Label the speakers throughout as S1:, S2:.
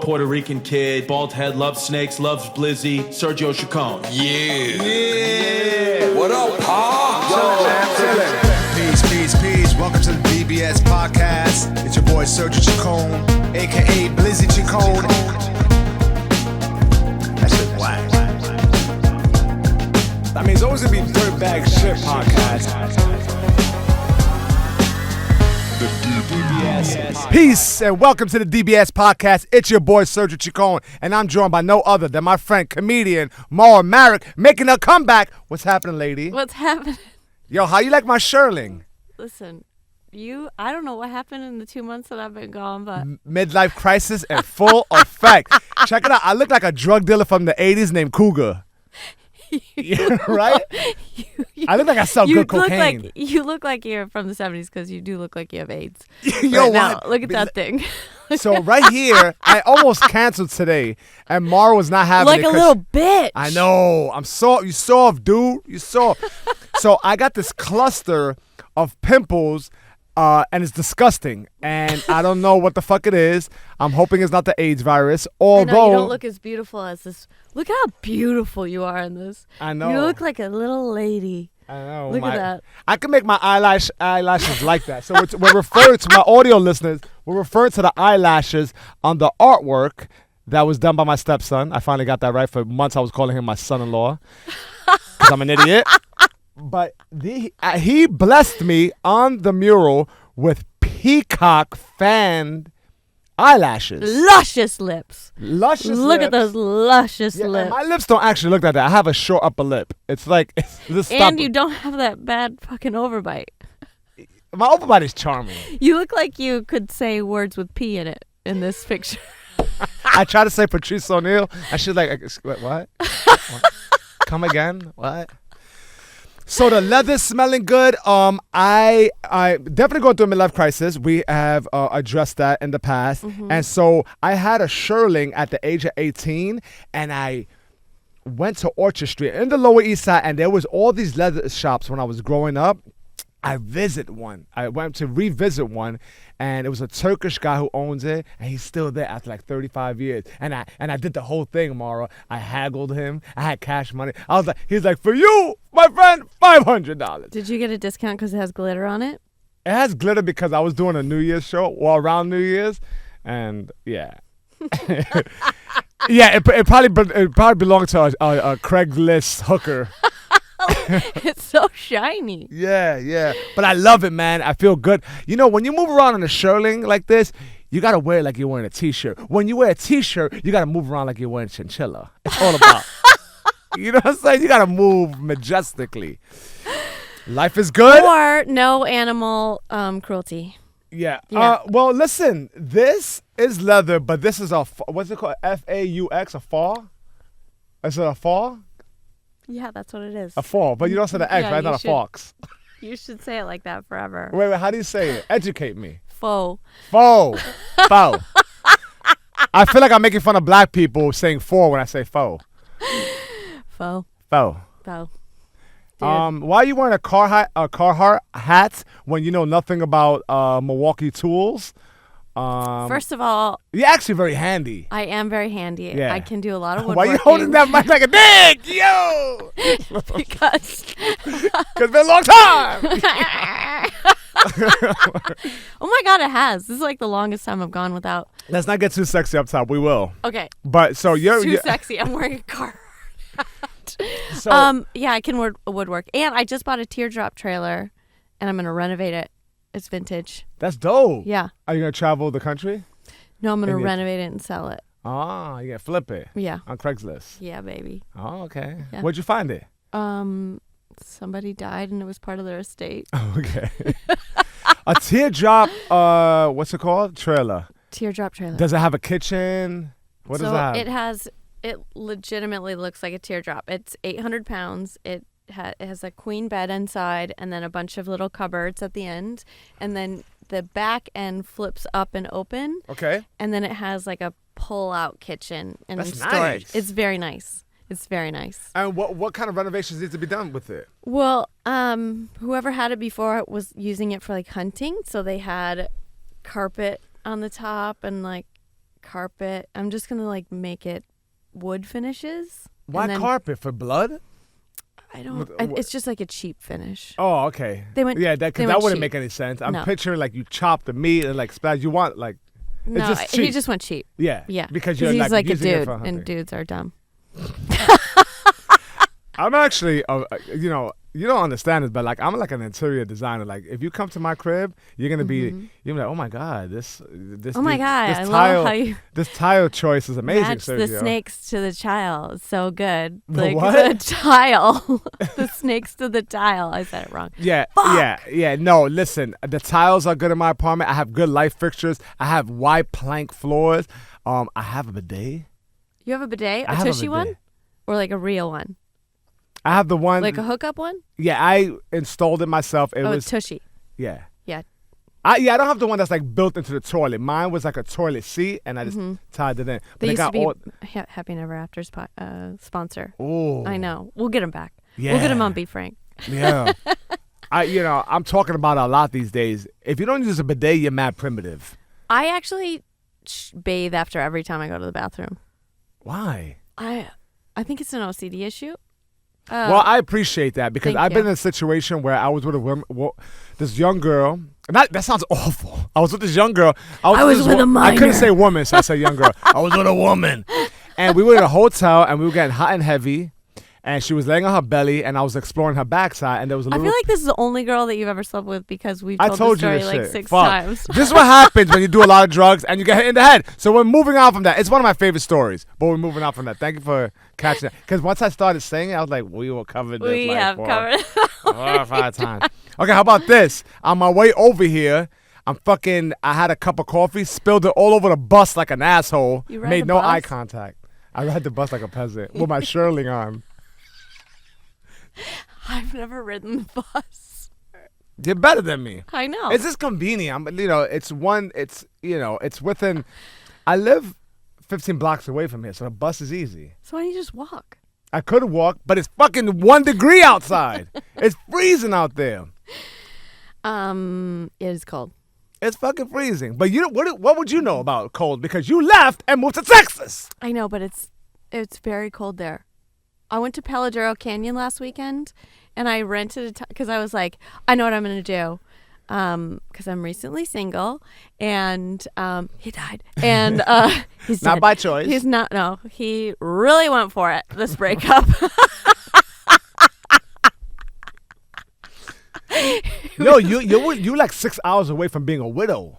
S1: Puerto Rican kid, bald head, loves snakes, loves Blizzy, Sergio Chacon.
S2: Yeah. What up, Pa?
S3: Peace. Welcome to the DBS podcast. It's your boy Sergio Chacon, aka Blizzy Chacon. That shit whack. I mean, it's always gonna be dirtbag shit podcast. Peace and welcome to the DBS podcast. It's your boy Sergio Chacon, and I'm joined by no other than my friend comedian Marek making a comeback. What's happening, lady?
S4: What's happening?
S3: Yo, how you like my shirling?
S4: Listen, I don't know what happened in the 2 months that I've been gone, but
S3: Midlife crisis in full effect. Check it out. I look like a drug dealer from the 80s named Cougar. Yeah, right? I look like I sell good cocaine.
S4: You look like you're from the 70s because you do look like you have AIDS.
S3: Yo,
S4: right now, look at that thing.
S3: So right here, I almost canceled today, and Mara was not having
S4: like
S3: it.
S4: Like a little bitch.
S3: I know. You soft, dude. You soft. So I got this cluster of pimples, and it's disgusting. And I don't know what the fuck it is. I'm hoping it's not the AIDS virus. Although
S4: I know, you don't look as beautiful as this. Look how beautiful you are in this.
S3: I know.
S4: You look like a little lady.
S3: I know.
S4: Look at that.
S3: I can make my eyelashes like that. So we're referring to my audio listeners. We're referring to the eyelashes on the artwork that was done by my stepson. I finally got that right. For months, I was calling him my son-in-law because I'm an idiot. But he blessed me on the mural with peacock fan eyelashes.
S4: Luscious lips.
S3: Look
S4: at those luscious lips.
S3: And my lips don't actually look like that. I have a short upper lip. It's like
S4: and you don't have that bad fucking overbite.
S3: My overbite is charming.
S4: You look like you could say words with P in it in this picture.
S3: I try to say Patrice O'Neal. I should what? Come again? What? So the leather's smelling good. I definitely going through a midlife crisis. We have addressed that in the past. Mm-hmm. And so I had a shirling at the age of 18, and I went to Orchard Street in the Lower East Side, and there was all these leather shops when I was growing up. I went to revisit one, and it was a Turkish guy who owns it, and he's still there after like 35 years. And I did the whole thing, Mara. I haggled him. I had cash money. He's like, for you, my friend, $500.
S4: Did you get a discount because it has glitter on it?
S3: It has glitter because I was doing a New Year's show, around New Year's, and yeah. Yeah, it probably belonged to a Craigslist hooker.
S4: It's so shiny.
S3: Yeah. But I love it, man. I feel good. You know, when you move around in a shirling like this, you got to wear it like you're wearing a T-shirt. When you wear a T-shirt, you got to move around like you're wearing chinchilla. It's all about, you know what I'm saying? You got to move majestically. Life is good.
S4: Or no animal cruelty.
S3: Yeah. Well, listen, this is leather, but this is what's it called? F-A-U-X, a faw? Is it a faw?
S4: Yeah, that's what it is.
S3: A faw, but you don't say the X, right? Not a fox.
S4: You should say it like that forever.
S3: Wait, how do you say it? Educate me.
S4: Faux.
S3: I feel like I'm making fun of black people saying "for" when I say "faux."
S4: Faux.
S3: Why are you wearing a Carhartt hat when you know nothing about Milwaukee tools?
S4: First of all,
S3: you're actually very handy.
S4: I am very handy.
S3: Yeah.
S4: I can do a lot of woodworking.
S3: Why are you holding that mic like a dick? Yo!
S4: Because
S3: it's been a long time.
S4: Oh my God, it has. This is like the longest time I've gone without.
S3: Let's not get too sexy up top. We will.
S4: Okay.
S3: But so you're
S4: too sexy. I'm wearing a car.
S3: So,
S4: yeah, I can woodwork. And I just bought a teardrop trailer, and I'm going to renovate it. It's vintage.
S3: That's dope.
S4: Yeah.
S3: Are you going to travel the country?
S4: No, I'm going to renovate it and sell it.
S3: Ah, you flip it.
S4: Yeah.
S3: On Craigslist.
S4: Yeah, baby.
S3: Oh, okay.
S4: Yeah.
S3: Where'd you find it?
S4: Somebody died and it was part of their estate.
S3: Okay. A teardrop, what's it called? Trailer.
S4: Teardrop trailer.
S3: Does it have a kitchen? What does it have?
S4: It legitimately looks like a teardrop. It's 800 pounds. It has a queen bed inside and then a bunch of little cupboards at the end. And then the back end flips up and open.
S3: Okay.
S4: And then it has like a pull-out kitchen and
S3: That's
S4: storage.
S3: Nice.
S4: It's very nice. It's very nice.
S3: And what kind of renovations need to be done with it?
S4: Well, whoever had it before was using it for like hunting. So they had carpet on the top and like carpet. I'm just gonna like make it wood finishes.
S3: Why
S4: and then-
S3: carpet? For blood?
S4: I don't. It's just like a cheap finish.
S3: Oh, okay.
S4: They went.
S3: Yeah, that
S4: they
S3: wouldn't
S4: went cheap.
S3: make any sense. I'm
S4: No.
S3: picturing like you chop the meat and like splash. You want like
S4: No,
S3: just cheap.
S4: he just went cheap.
S3: yeah,
S4: Yeah,
S3: because you're
S4: he's like a
S3: using it
S4: dude,
S3: for
S4: and
S3: hunting.
S4: dudes are dumb.
S3: I'm actually, you don't understand this, but like I'm like an interior designer. Like if you come to my crib, you're gonna be, you're like, oh my god, this.
S4: Oh my god,
S3: this
S4: I
S3: tile,
S4: love how you
S3: this tile choice is amazing,
S4: match
S3: Sergio.
S4: the snakes to the tile. It's so good.
S3: The
S4: Like
S3: what?
S4: the tile, the snakes to the tile. I said it wrong.
S3: Yeah,
S4: Fuck.
S3: yeah. No, listen, the tiles are good in my apartment. I have good light fixtures. I have white plank floors. I have a bidet.
S4: You have a bidet,
S3: I
S4: a
S3: have a
S4: tushy one,
S3: bidet.
S4: or like a real one,
S3: I have the one.
S4: like a hookup one.
S3: Yeah, I installed it myself. It
S4: Oh,
S3: was
S4: it's tushy.
S3: yeah.
S4: Yeah.
S3: I don't have the one that's like built into the toilet. Mine was like a toilet seat, and I just tied it in. But
S4: They
S3: it
S4: used to
S3: got
S4: be
S3: all.
S4: Happy Never After's sponsor.
S3: Oh,
S4: I know. We'll get him back.
S3: Yeah.
S4: We'll get him on Be Frank.
S3: Yeah. I'm talking about it a lot these days. If you don't use a bidet, you're mad primitive.
S4: I actually bathe after every time I go to the bathroom.
S3: Why?
S4: I think it's an OCD issue.
S3: Well, I appreciate that because
S4: Thank
S3: I've been
S4: you.
S3: in a situation where I was with a woman, this young girl. And that sounds awful. I was with this young girl.
S4: I was
S3: this
S4: with a
S3: I couldn't
S4: minor.
S3: say woman, so I said young girl. I was with a woman. And we were in a hotel, and we were getting hot and heavy. And she was laying on her belly, and I was exploring her backside, and there was a
S4: I
S3: little.
S4: feel like this is the only girl that you've ever slept with because we've
S3: I
S4: told,
S3: told
S4: the
S3: you
S4: story
S3: this
S4: like
S3: shit.
S4: 6
S3: Fuck.
S4: times.
S3: This is what happens when you do a lot of drugs and you get hit in the head. So we're moving on from that. It's one of my favorite stories, but we're moving on from that. Thank you for catching that. Because once I started saying it, I was like, we will cover this.
S4: We
S3: like
S4: have
S3: for
S4: covered.
S3: 4 or 5 times. Okay, how about this? On my way over here, I had a cup of coffee, spilled it all over the bus like an asshole,
S4: You ride
S3: made
S4: the
S3: no
S4: bus?
S3: eye contact. I ride the bus like a peasant with my shirling on.
S4: I've never ridden the bus.
S3: You're better than me.
S4: I know.
S3: It's just convenient. It's within. I live 15 blocks away from here, so the bus is easy.
S4: So why don't you just walk?
S3: I could walk, but it's fucking 1 degree outside. It's freezing out there.
S4: It is cold.
S3: It's fucking freezing. But what would you know about cold? Because you left and moved to Texas.
S4: I know, but it's very cold there. I went to Paladero Canyon last weekend, and I rented because I was like, I know what I'm gonna do, because I'm recently single, and he died, and he's
S3: Not
S4: dead.
S3: by choice.
S4: He's not. No, he really went for it. This breakup.
S3: Yo, you like 6 hours away from being a widow.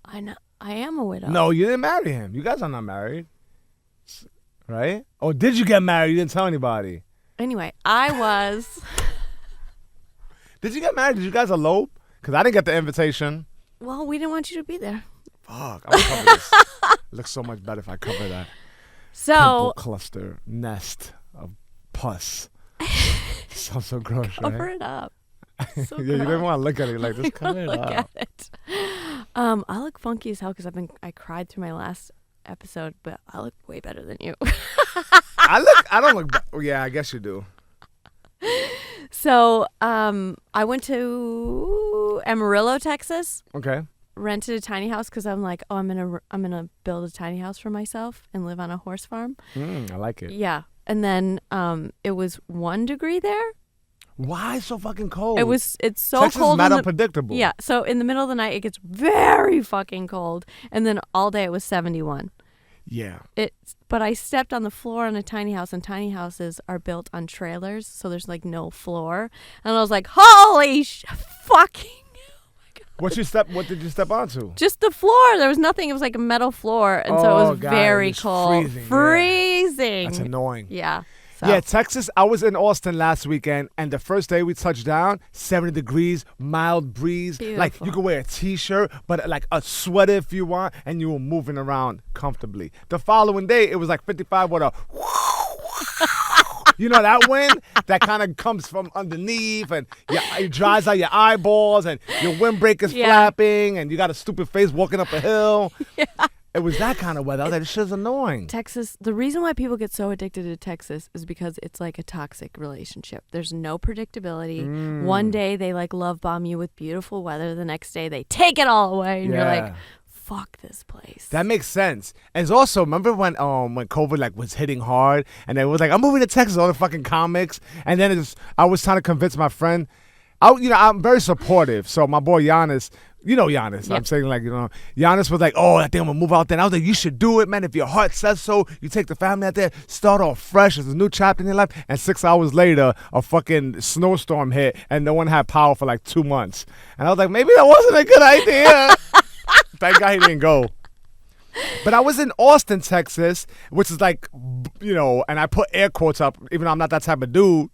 S4: I know. I am a widow.
S3: No, you didn't marry him. You guys are not married. Right? Or did you get married? You didn't tell anybody.
S4: Anyway, I was.
S3: Did you get married? Did you guys elope? Because I didn't get the invitation.
S4: Well, we didn't want you to be there.
S3: Fuck, I'm gonna cover this. It looks so much better if I cover that.
S4: So
S3: Pimple cluster nest of pus. Sounds so gross,
S4: cover
S3: right?
S4: it up. So
S3: Yeah, you didn't
S4: gross.
S3: want to look at it like this. Cover it
S4: Look
S3: up.
S4: at it. I look funky as hell because I cried through my last episode, but I look way better than you.
S3: I don't look. Yeah, I guess you do.
S4: So, I went to Amarillo, Texas,
S3: Okay.
S4: rented a tiny house because I'm like, oh, I'm gonna build a tiny house for myself and live on a horse farm.
S3: I like it.
S4: Yeah, and then it was 1 degree there.
S3: Why so fucking cold?
S4: It's so
S3: Texas
S4: cold.
S3: is not
S4: in the-
S3: unpredictable.
S4: Yeah, so in the middle of the night it gets very fucking cold, and then all day it was 71.
S3: Yeah.
S4: But I stepped on the floor on a tiny house, and tiny houses are built on trailers, so there's like no floor. And I was like, holy fucking.
S3: What did you step onto?
S4: Just the floor. There was nothing. It was like a metal floor, and so it
S3: Oh,
S4: was
S3: God,
S4: very
S3: it was
S4: cold.
S3: freezing, yeah.
S4: Freezing.
S3: That's annoying.
S4: Yeah. So.
S3: Yeah, Texas. I was in Austin last weekend, and the first day we touched down, 70 degrees, mild breeze. Like
S4: Beautiful.
S3: you could wear a t-shirt, but like a sweater if you want, and you were moving around comfortably. The following day, it was like 55 with a. You know that wind that kind of comes from underneath, and it dries out your eyeballs, and your windbreaker's
S4: Yeah.
S3: flapping, and you got a stupid face walking up a hill. Yeah. It was that kind of weather. I was like, this shit's annoying.
S4: Texas, the reason why people get so addicted to Texas is because it's like a toxic relationship. There's no predictability. One day they like love bomb you with beautiful weather. The next day they take it all away. And you're like, fuck this place.
S3: That makes sense. And it's also, remember when COVID like was hitting hard and it was like, I'm moving to Texas, all the fucking comics. And then I was trying to convince my friend. I'm very supportive. So my boy Giannis, you know Giannis.
S4: Yep.
S3: I'm saying like, Giannis was like, oh, I think I'm going to move out there. And I was like, you should do it, man. If your heart says so, you take the family out there, start off fresh. It's a new chapter in your life. And 6 hours later, a fucking snowstorm hit and no one had power for like 2 months. And I was like, maybe that wasn't a good idea. Thank God he didn't go. But I was in Austin, Texas, which is like, and I put air quotes up, even though I'm not that type of dude.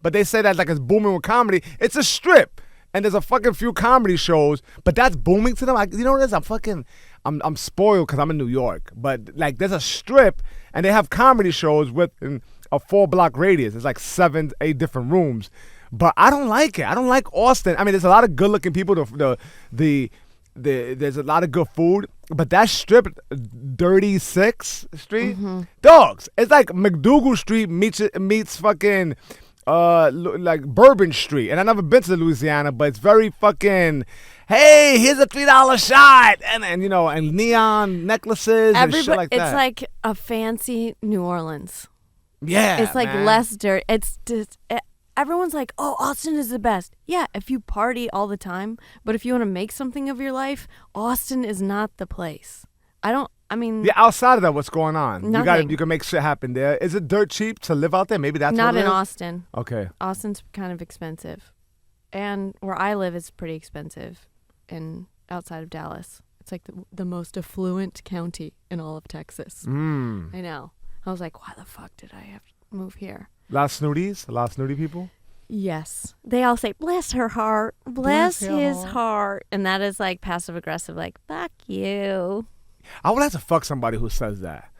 S3: But they say that like it's booming with comedy. It's a strip. And there's a fucking few comedy shows, but that's booming to them. You know what it is? I'm spoiled because I'm in New York. But like there's a strip and they have comedy shows within a 4-block radius. It's like 7, 8 different rooms. But I don't like it. I don't like Austin. I mean, there's a lot of good looking people. There's a lot of good food. But that strip, 36th Street, dogs. It's like McDougal Street meets fucking like Bourbon Street. And I've never been to Louisiana, but it's very fucking, hey, here's a $3 shot. And neon necklaces and shit like that.
S4: It's like a fancy New Orleans.
S3: Yeah,
S4: it's like
S3: man.
S4: less dirt. It's just, everyone's like, oh, Austin is the best. Yeah, if you party all the time, but if you want to make something of your life, Austin is not the place. Yeah, outside of that, what's going on? Nothing.
S3: You can make shit happen there. Is it dirt cheap to live out there? Maybe that's
S4: not
S3: what it
S4: in
S3: is?
S4: Austin.
S3: Okay.
S4: Austin's kind of expensive, and where I live is pretty expensive. Outside of Dallas, it's like the most affluent county in all of Texas. I know. I was like, why the fuck did I have to move here?
S3: A lot of snooty people.
S4: Yes. They all say, bless her heart, bless his heart. And that is like passive aggressive, like, fuck you.
S3: I would have to fuck somebody who says that.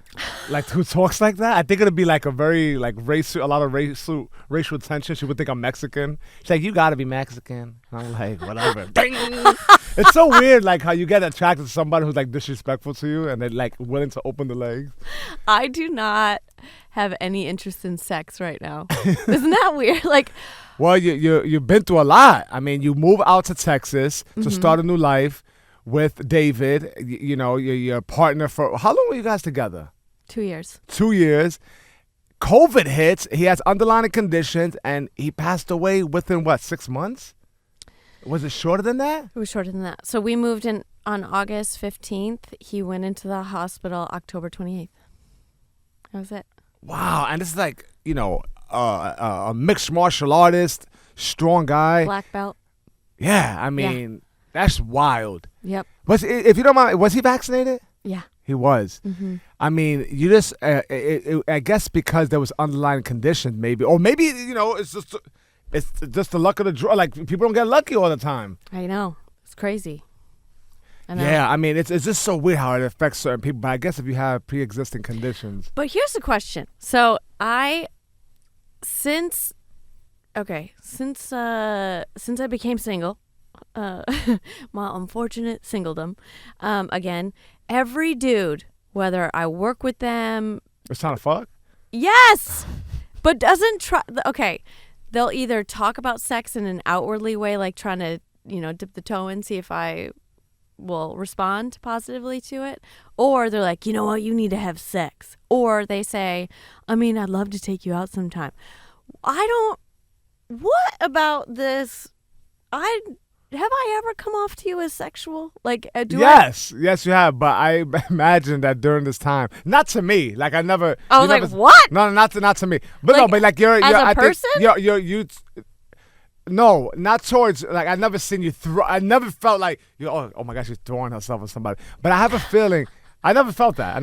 S3: Like, who talks like that. I think it'd be like a very, like, a lot of racial tension. She would think I'm Mexican. She's like, you gotta be Mexican. And I'm like, whatever. It's so weird, like, how you get attracted to somebody who's, like, disrespectful to you and they're, like, willing to open the legs.
S4: I do not have any interest in sex right now. Isn't that weird? Like,
S3: well, you've been through a lot. I mean, you move out to Texas to start a new life with David. Your partner for, how long were you guys together?
S4: 2 years.
S3: 2 years. COVID hits. He has underlying conditions, and he passed away within, 6 months? Was it shorter than that?
S4: It was shorter than that. So we moved in on August 15th. He went into the hospital October 28th. That was it.
S3: Wow. And this is like, a mixed martial artist, strong guy.
S4: Black belt.
S3: Yeah. I mean, that's wild.
S4: Yep.
S3: If you don't mind, was he vaccinated?
S4: Yeah.
S3: He was. I mean, you just, I guess because there was underlying conditions, maybe, or maybe it's just the luck of the draw. Like, people don't get lucky all the time.
S4: I know, it's crazy. I know.
S3: Yeah, I mean, it's just so weird how it affects certain people. But I guess if you have pre-existing conditions.
S4: But here's the question. So since I became single, my unfortunate singledom, again. Every dude, whether I work with them...
S3: It's trying to fuck?
S4: Yes! But doesn't try... Okay, they'll either talk about sex in an outwardly way, like trying to, dip the toe in, see if I will respond positively to it. Or they're like, you know what, you need to have sex. Or they say, I'd love to take you out sometime. What about this? Have I ever come off to you as sexual? Like,
S3: yes, you have. But I imagine that during this time, not to me. Like, I never.
S4: I was like, what?
S3: No, not to me. But no, but like you're
S4: as a person.
S3: No, not towards. Like, I've never seen you throw. I never felt like oh my gosh, she's throwing herself at somebody. But I have a feeling. I never felt that.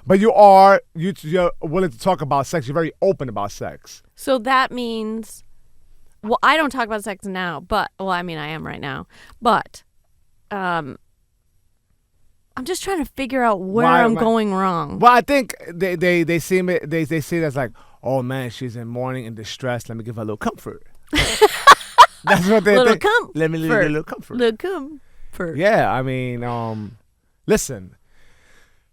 S3: But you're willing to talk about sex. You're very open about sex.
S4: So that means. Well, I don't talk about sex now, but I am right now. But I'm just trying to figure out where I'm going wrong.
S3: Well, I think they see it. They see it as like, oh man, she's in mourning and distress. Let me give her a little comfort. That's what they think. Let me give her a little comfort.
S4: Little comfort.
S3: Yeah, I mean, listen.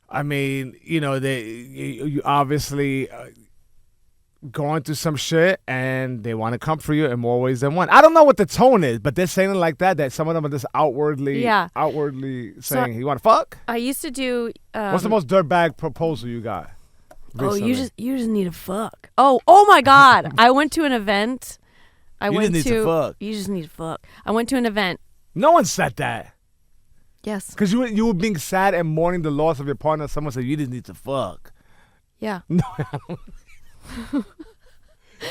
S3: I mean, you obviously. going through some shit and they want to come for you in more ways than one. I don't know what the tone is, but they're saying it like that some of them are just outwardly saying, you want to fuck?
S4: I used to do.
S3: What's the most dirtbag proposal you got?
S4: Oh,
S3: recently?
S4: you just need to fuck. Oh my God! I went to an event.
S3: You just need to fuck.
S4: You just need to fuck. I went to an event.
S3: No one said that.
S4: Yes.
S3: Because you were being sad and mourning the loss of your partner. Someone said you just need to fuck.
S4: Yeah.
S3: No.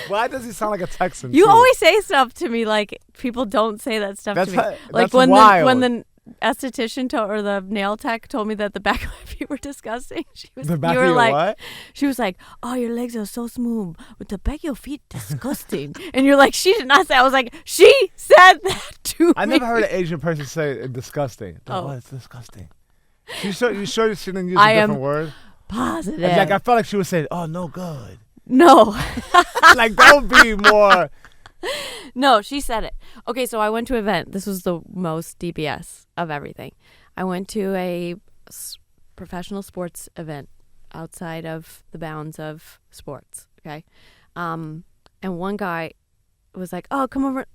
S3: Why does he sound like a Texan?
S4: You
S3: too?
S4: always say stuff to me like people don't say that stuff to me. Like
S3: that's wild.
S4: when the esthetician or the nail tech told me that the back of my feet were disgusting.
S3: The back of your what?
S4: She was like, "Oh, your legs are so smooth, but the back of your feet disgusting." And you're like, "She did not say." I was like, "She said that to me."
S3: I never heard an Asian person say disgusting. Oh, it's disgusting. You sure she didn't use a different word?
S4: Positive.
S3: Like I felt like she was saying, "Oh, no good."
S4: No.
S3: Like that would be more.
S4: No, she said it. Okay, so I went to an event. This was the most DBS of everything. I went to a professional sports event outside of the bounds of sports. Okay, and one guy was like, "Oh, come over.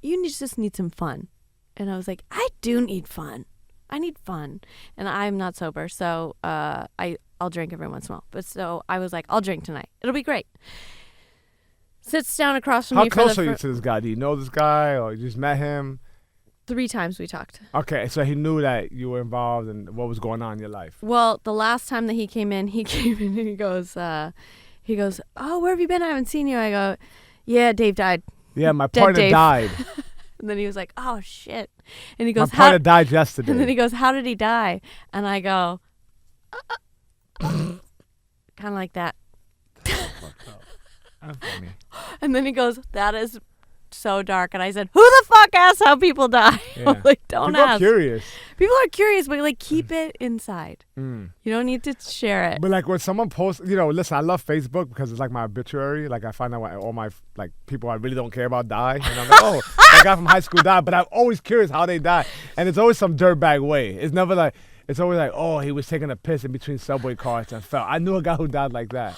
S4: Just need some fun," and I was like, "I do need fun. I need fun," and I'm not sober, so I'll drink every once in a while. But so I was like, "I'll drink tonight. It'll be great." Sits down across from me.
S3: How close are you to this guy? Do you know this guy or you just met him?
S4: 3 times we talked.
S3: Okay, so he knew that you were involved and what was going on in your life.
S4: Well, the last time that he came in and he goes, "Oh, where have you been? I haven't seen you." I go, "Yeah, Dave died."
S3: Yeah, my partner
S4: Dave.
S3: died.
S4: And then he was like, "Oh shit!" And he goes,
S3: "My partner died yesterday."
S4: And then he goes, "How did he die?" And I go, kind of like that.
S3: That's funny.
S4: And then he goes, "That is so dark." And I said, "Who the fuck asks how people die?"
S3: Yeah.
S4: Like, don't
S3: People
S4: ask.
S3: are curious.
S4: People are curious, but like keep it inside.
S3: Mm.
S4: You don't need to share it.
S3: But like when someone posts, listen, I love Facebook because it's like my obituary. Like I find out when all my like people I really don't care about die, and I'm like, oh, that guy from high school died. But I'm always curious how they die, and it's always some dirtbag way. It's never like it's always like, oh, he was taking a piss in between subway cars and fell. I knew a guy who died like that.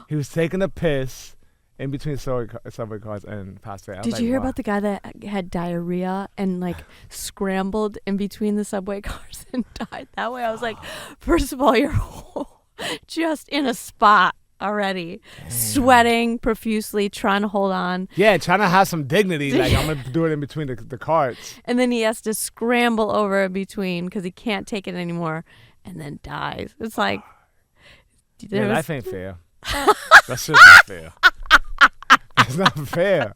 S3: He was taking a piss in between subway cars and passed away.
S4: Did you hear about the guy that had diarrhea and like scrambled in between the subway cars and died that way? I was like, first of all, you're just in a spot already, sweating profusely, trying to hold on.
S3: Yeah, trying to have some dignity. Like I'm gonna do it in between the carts.
S4: And then he has to scramble over in between because he can't take it anymore, and then dies. It's like,
S3: life ain't fair. That's just not fair. It's not fair.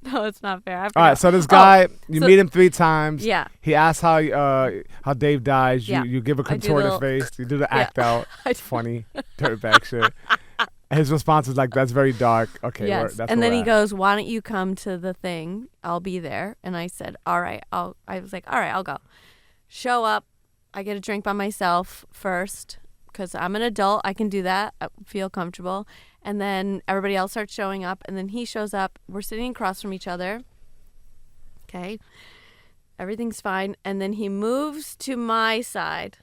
S4: No, it's not fair.
S3: All right, so this guy, you meet him 3 times.
S4: Yeah.
S3: He asks how Dave dies. You give a contorted face. You do the act out. It's funny. Dirtbag shit. His response is like, that's very dark. Okay,
S4: yes. And then he goes, "Why don't you come to the thing? I'll be there." And I said, "All right." I was like, "All right, I'll go." Show up. I get a drink by myself first because I'm an adult. I can do that. I feel comfortable. And then everybody else starts showing up. And then he shows up. We're sitting across from each other. Okay. Everything's fine. And then he moves to my side.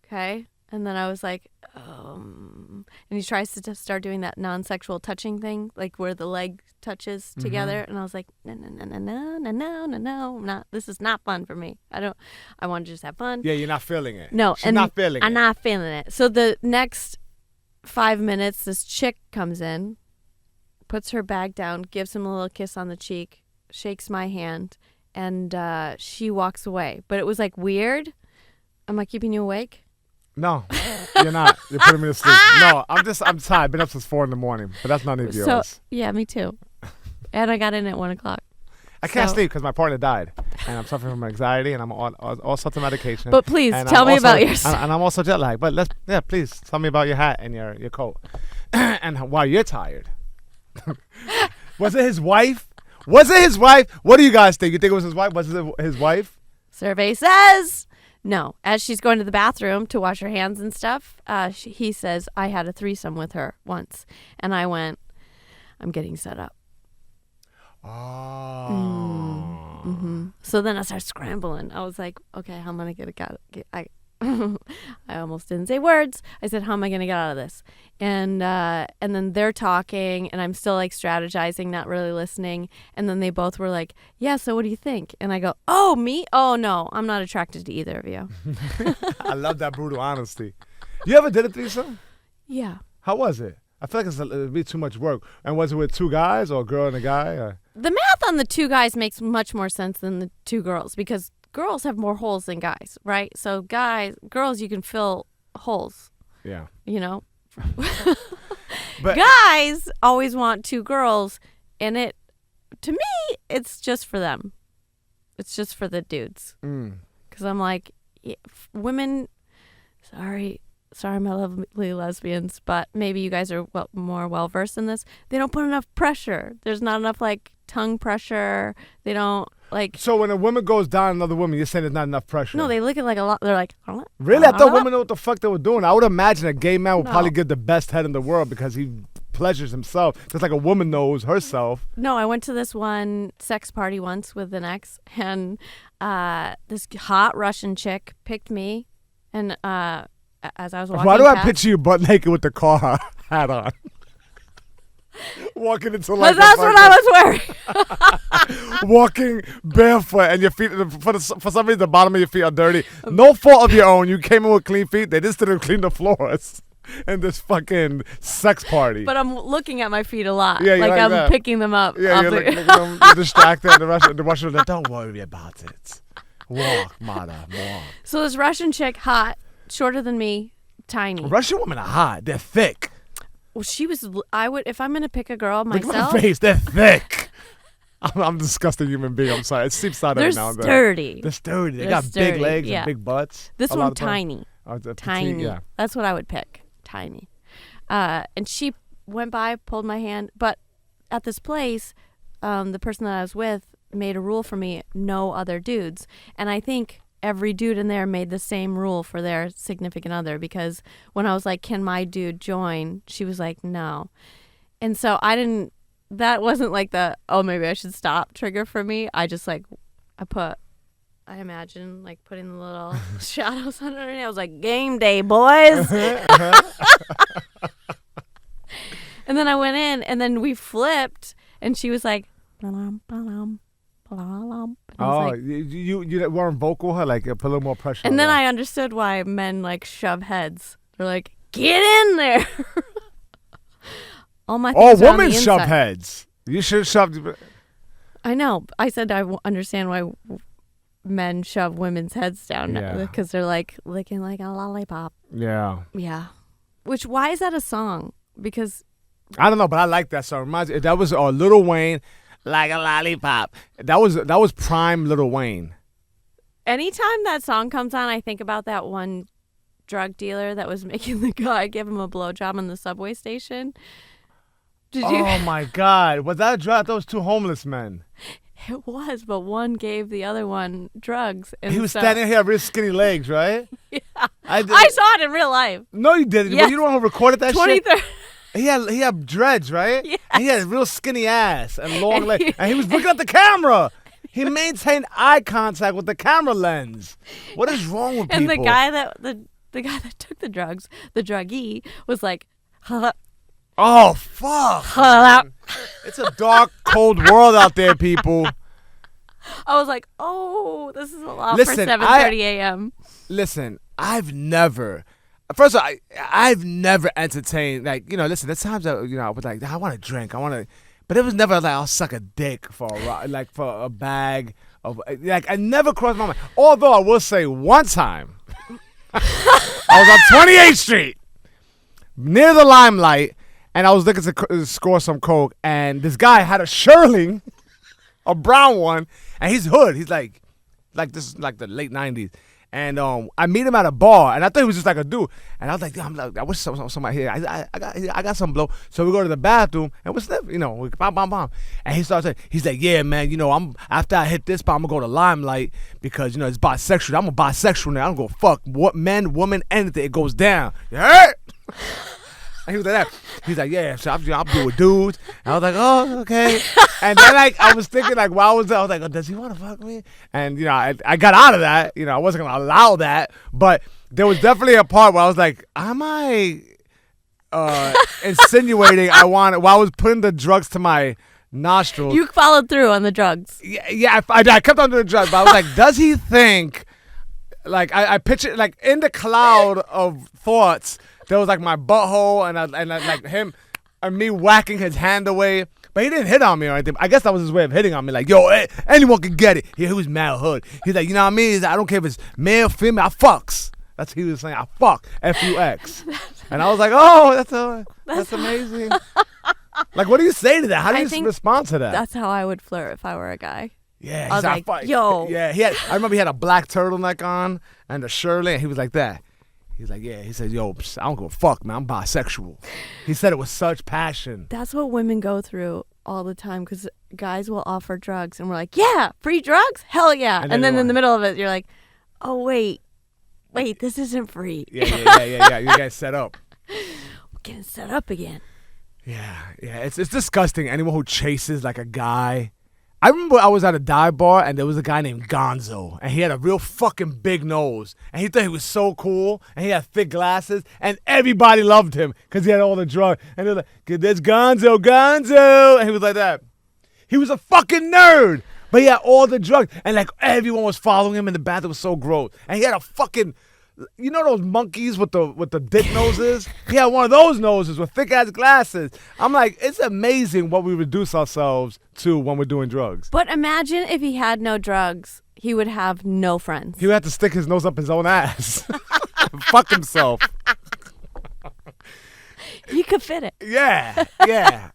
S4: Okay. And then I was like, and he tries to start doing that non-sexual touching thing, like where the leg touches together. And I was like, no, not. This is not fun for me. I want to just have fun.
S3: Yeah, you're not feeling it.
S4: No,
S3: She's not feeling it.
S4: I'm not feeling it. So the next 5 minutes, this chick comes in, puts her bag down, gives him a little kiss on the cheek, shakes my hand, and she walks away. But it was like weird. Am I keeping you awake?
S3: No, you're not. You're putting me to sleep. No, I'm tired. I've been up since 4 a.m, but that's none of yours.
S4: So, yeah, me too. And I got in at 1 o'clock.
S3: I can't sleep because my partner died, and I'm suffering from anxiety, and I'm on all sorts of medication.
S4: But please tell me about yourself.
S3: And I'm also jet lagged. But please tell me about your hat and your coat, and why you're tired. Was it his wife? Was it his wife? What do you guys think? You think it was his wife? Was it his wife?
S4: Survey says no. As she's going to the bathroom to wash her hands and stuff, he says, "I had a threesome with her once," and I went, "I'm getting set up." Oh. Mm-hmm. So then I started scrambling. I was like, okay, how am I gonna get? I I almost didn't say words. I said, how am I going to get out of this? And then they're talking, and I'm still like strategizing, not really listening. And then they both were like, yeah, so what do you think? And I go, oh, me? Oh, no, I'm not attracted to either of you.
S3: I love that brutal honesty. You ever did a threesome?
S4: Yeah.
S3: How was it? I feel like it'd be too much work. And was it with two guys or a girl and a guy? Or?
S4: The math on the two guys makes much more sense than the two girls because girls have more holes than guys, right? So girls, you can fill holes.
S3: Yeah.
S4: You know?
S3: But
S4: guys always want two girls, and to me, it's just for them. It's just for the dudes. Because I'm like, women, sorry, my lovely lesbians, but maybe you guys are more well-versed in this. They don't put enough pressure. There's not enough, like, tongue pressure. They don't, like...
S3: So when a woman goes down on another woman, you're saying there's not enough pressure?
S4: No, they look at, like, a lot. They're like...
S3: Really? I thought women know what the fuck they were doing. I would imagine a gay man would probably get the best head in the world because he pleasures himself. Just like a woman knows herself.
S4: No, I went to this one sex party once with an ex, and this hot Russian chick picked me, and... as I was walking
S3: Why do I
S4: past,
S3: picture you butt naked with the car hat on? Walking into like
S4: that's what I was wearing.
S3: walking barefoot and your feet, for some reason the bottom of your feet are dirty. No fault of your own. You came in with clean feet. They just didn't clean the floors in this fucking sex party.
S4: But I'm looking at my feet a lot.
S3: Yeah,
S4: like I'm
S3: that.
S4: picking them up.
S3: Yeah, you're looking distracted. The Russian like, don't worry about it. Walk, Mata, walk.
S4: So this Russian chick, hot, shorter than me, tiny.
S3: Russian women are hot. They're thick.
S4: Well, she was. I would, if I'm gonna pick a girl
S3: Look
S4: myself.
S3: at my face. They're thick. I'm a disgusting human being. I'm sorry. It seeps out every now and then.
S4: Sturdy.
S3: They're sturdy. They
S4: They're
S3: got
S4: sturdy,
S3: big legs
S4: yeah.
S3: and big butts.
S4: This one tiny. Tiny.
S3: Yeah.
S4: That's what I would pick. Tiny. And she went by, pulled my hand. But at this place, the person that I was with made a rule for me: no other dudes. And I think every dude in there made the same rule for their significant other, because when I was like, can my dude join? She was like, no. And so that wasn't like the, oh, maybe I should stop trigger for me. I just like, I imagine like putting the little shadows underneath. I was like, game day, boys. And then I went in, and then we flipped, and she was like, ba-dum.
S3: Oh, like, you weren't vocal with her, like put a little more pressure.
S4: And then I understood why men like shove heads. They're like, get in there. All my things are on the
S3: women
S4: inside.
S3: shove heads. You should shove.
S4: I know. I said I understand why men shove women's heads down because they're like licking like a lollipop.
S3: Yeah.
S4: Yeah. Why is that a song? Because
S3: I don't know, but I like that song. Reminds me, that was Lil Wayne. Like a lollipop. That was prime Lil Wayne.
S4: Anytime that song comes on, I think about that one drug dealer that was making the guy give him a blowjob in the subway station. Did you?
S3: Oh my God! Was that a drug? I thought it was two homeless men.
S4: It was, but one gave the other one drugs. And
S3: he was standing here with real skinny legs, right?
S4: Yeah. I saw it in real life.
S3: No, you didn't.
S4: Yes.
S3: Were you the one who recorded that
S4: 23rd.
S3: shit? He had dreads, right?
S4: Yes.
S3: And he had a real skinny ass and long legs. And he was looking at the camera. He maintained eye contact with the camera lens. What is wrong with
S4: And
S3: people?
S4: the guy that took the drugs, the druggee, was like,
S3: oh, fuck. It's a dark, cold world out there, people.
S4: I was like, oh, this is a lot
S3: Listen,
S4: for 7:30 a.m.
S3: Listen, I've never entertained, like, listen, there's times that, I was like, I want to drink, but it was never like, I'll suck a dick for a bag of, like, I never crossed my mind. Although I will say one time, I was on 28th Street, near the Limelight, and I was looking to score some coke, and this guy had a Shirling, a brown one, and he's hood. He's like this is like the late 90s. And I meet him at a bar, and I thought he was just like a dude. And I was like, I wish somebody here. I got some blow. So we go to the bathroom, and we sniff, we bam. And he starts saying, he's like, yeah, man, after I hit this spot, I'm gonna go to Limelight because it's bisexual. I'm a bisexual now. I'm gonna fuck men, woman, anything. It goes down. You heard? And he was like that. He's like, yeah, so I'm with dudes. And I was like, oh, okay. And then I was thinking while I was there, I was like, oh, does he want to fuck me? And I got out of that. I wasn't gonna allow that. But there was definitely a part where I was like, am I insinuating while I was putting the drugs to my nostrils?
S4: You followed through on the drugs.
S3: Yeah, I kept on doing the drugs, but I was like, does he think, like, I pictured, like, in the cloud of thoughts, there was, like, my butthole and like, him and me whacking his hand away. But he didn't hit on me or anything. I guess that was his way of hitting on me. Like, yo, anyone can get it. He was mad hood. He's like, you know what I mean? He's like, I don't care if it's male, female, I fucks. That's what he was saying. I fuck. F-U-X. And I was like, oh, that's amazing. Like, what do you say to that? How do you respond to that?
S4: That's how I would flirt if I were a guy.
S3: Yeah,
S4: I was like, yo.
S3: Yeah, I remember he had a black turtleneck on and a shirtlet, and he was like that. He's like, yeah. He said, yo, I don't give a fuck, man. I'm bisexual. He said it with such passion.
S4: That's what women go through all the time because guys will offer drugs, and we're like, yeah, free drugs? Hell yeah. And then in the middle of it, you're like, oh, wait, this isn't free.
S3: Yeah. You guys set up.
S4: We're getting set up again.
S3: Yeah. It's disgusting. Anyone who chases like a guy. I remember I was at a dive bar and there was a guy named Gonzo and he had a real fucking big nose and he thought he was so cool and he had thick glasses and everybody loved him because he had all the drugs and they were like, there's Gonzo, and he was like that. He was a fucking nerd, but he had all the drugs and like everyone was following him in the bathroom. It was so gross and he had a fucking, you know those monkeys with the dick noses? He had one of those noses with thick ass glasses. I'm like, it's amazing what we reduce ourselves to when we're doing drugs.
S4: But imagine if he had no drugs, he would have no friends.
S3: He would have to stick his nose up his own ass. Fuck himself.
S4: He could fit it.
S3: Yeah.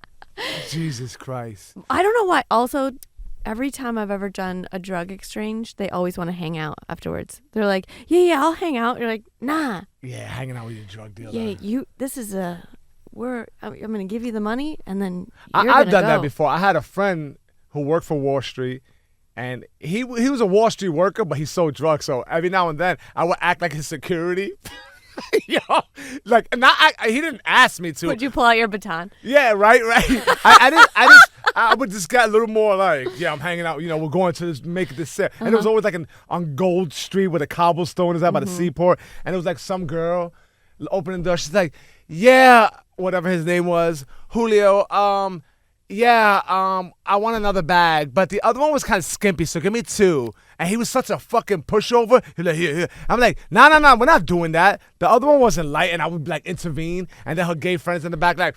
S3: Jesus Christ.
S4: I don't know why. Also, every time I've ever done a drug exchange, they always want to hang out afterwards. They're like, yeah, I'll hang out. You're like, nah.
S3: Yeah, hanging out with your drug dealer.
S4: Yeah, I'm going to give you the money and then
S3: I've done that before. I had a friend who worked for Wall Street and he was a Wall Street worker, but he sold drugs. So every now and then I would act like his security. Yo, like he didn't ask me to.
S4: Would you pull out your baton?
S3: Yeah, right. I would just get a little more like, yeah, I'm hanging out. You know, we're going to make this set, and it was always like on Gold Street where the cobblestone is out by the seaport, and it was like some girl opening the door. She's like, yeah, whatever his name was, Julio. I want another bag, but the other one was kind of skimpy, so give me 2. And he was such a fucking pushover. He's like, here. I'm like, no, we're not doing that. The other one wasn't light, and I would like intervene, and then her gay friends in the back like,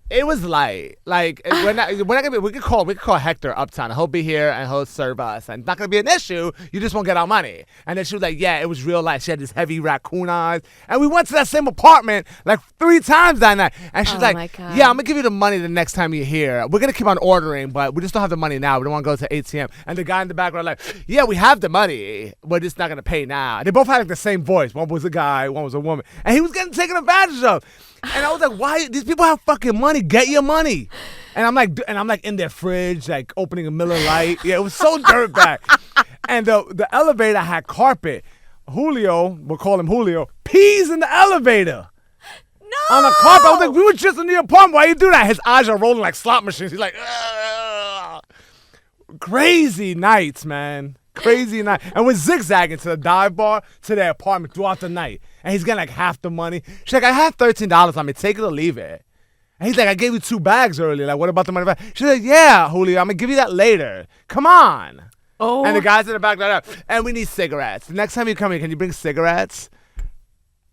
S3: it was light. Like we're not gonna be. We could call Hector uptown. He'll be here and he'll serve us, and it's not gonna be an issue. You just won't get our money. And then she was like, yeah, it was real light. She had this heavy raccoon eyes, and we went to that same apartment like 3 times that night. And she's like, yeah, I'm gonna give you the money the next time you're here. We're gonna keep on ordering, but we just don't have the money now. We don't want to go to ATM. And the guy in the background like, yeah, we have the money, but it's not gonna pay now. They both had like the same voice. One was a guy, one was a woman, and he was getting taken advantage of. And I was like, why? These people have fucking money. Get your money. And I'm like in their fridge, like opening a Miller Lite. Yeah, it was so dirtbag. And the elevator had carpet. Julio, we'll call him Julio, pees in the elevator.
S4: No!
S3: On the carpet. I was like, we were just in the apartment. Why you do that? His eyes are rolling like slot machines. He's like, ugh. Crazy nights, man. Crazy night. And we're zigzagging to the dive bar to their apartment throughout the night. And he's getting like half the money. She's like, I have $13 on me. Take it or leave it. And he's like, I gave you 2 bags earlier. Like, what about the money back? She's like, yeah, Julio, I'm going to give you that later. Come on.
S4: Oh.
S3: And the guys in the back like that. And we need cigarettes. The next time you come here, can you bring cigarettes?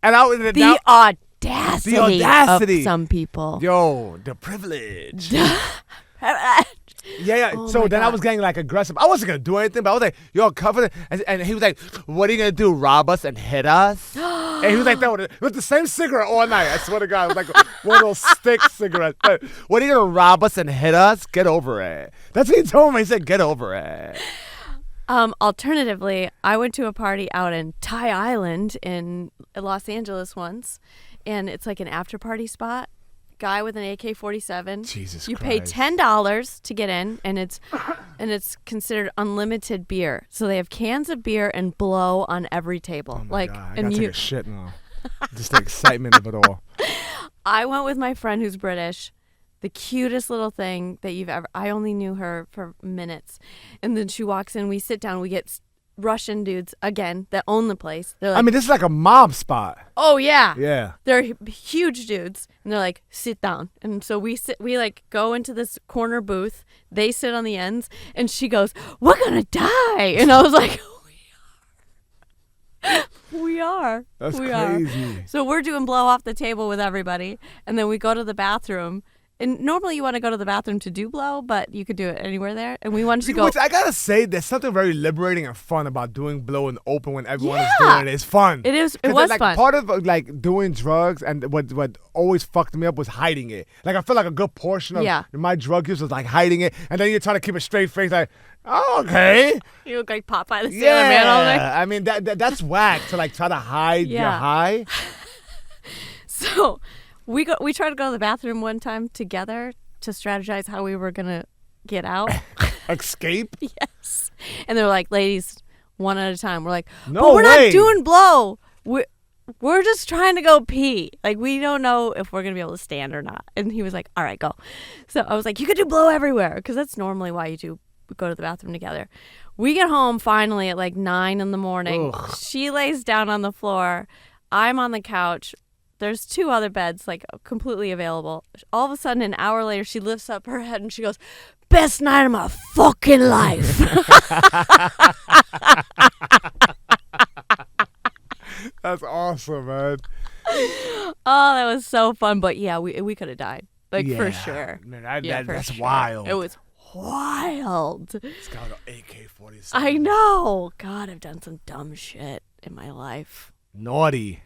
S3: And
S4: the audacity of some people.
S3: Yo, the privilege. Yeah.
S4: Oh
S3: so then God. I was getting like aggressive. I wasn't gonna do anything, but I was like, "Yo, cover it." And he was like, "What are you gonna do? Rob us and hit us?" And he was like, "That with the same cigarette all night." I swear to God, it was like one of those stick cigarettes. But, what are you gonna rob us and hit us? Get over it. That's what he told me. He said, "Get over it."
S4: Alternatively, I went to a party out in Thai Island in Los Angeles once, and it's like an after party spot. Guy with an AK-47.
S3: Jesus
S4: you
S3: Christ.
S4: pay $10 to get in, and it's considered unlimited beer. So they have cans of beer and blow on every table.
S3: Oh my God. I
S4: and
S3: gotta take a shit now. Just the excitement of it all.
S4: I went with my friend who's British. The cutest little thing that you've ever. I only knew her for minutes, and then she walks in. We sit down. We get Russian dudes again that own the place. They're like,
S3: I mean, this is like a mob spot.
S4: oh yeah,
S3: Yeah.
S4: they're huge dudes, and they're like, sit down. And so we like go into this corner booth. They sit on the ends, and she goes, we're gonna die. And I was like, we are.
S3: That's
S4: we
S3: crazy.
S4: Are. So we're doing blow off the table with everybody, and then we go to the bathroom. And normally you want to go to the bathroom to do blow, but you could do it anywhere there. And we wanted to go.
S3: Which I gotta say, there's something very liberating and fun about doing blow in the open when everyone is
S4: Yeah.
S3: doing it. It's fun.
S4: It is. It
S3: 'Cause
S4: was
S3: like,
S4: fun.
S3: Part of like doing drugs and what always fucked me up was hiding it. Like I feel like a good portion of my drug use was like hiding it, and then you're trying to keep a straight face, like, oh, okay,
S4: You look like Popeye the Sailor
S3: yeah.
S4: Man all day.
S3: I mean that's whack to like try to hide your high.
S4: So we tried to go to the bathroom one time together to strategize how we were gonna get out.
S3: Escape.
S4: Yes. And they're like, ladies, one at a time. We're like,
S3: No
S4: but we're
S3: way.
S4: not doing blow. We're just trying to go pee. Like, we don't know if we're gonna be able to stand or not. And he was like, all right, go. So I was like, you could do blow everywhere, because that's normally why you do go to the bathroom together. We get home finally at like 9 a.m.
S3: Ugh.
S4: She lays down on the floor. I'm on the couch. There's 2 other beds, like, completely available. All of a sudden, an hour later, she lifts up her head and she goes, best night of my fucking life.
S3: That's awesome, man.
S4: Oh, that was so fun. But yeah, we could have died. Like, for sure.
S3: Man,
S4: For
S3: that's
S4: sure.
S3: wild.
S4: It was wild.
S3: It's got an AK-47.
S4: I know. God, I've done some dumb shit in my life.
S3: Naughty.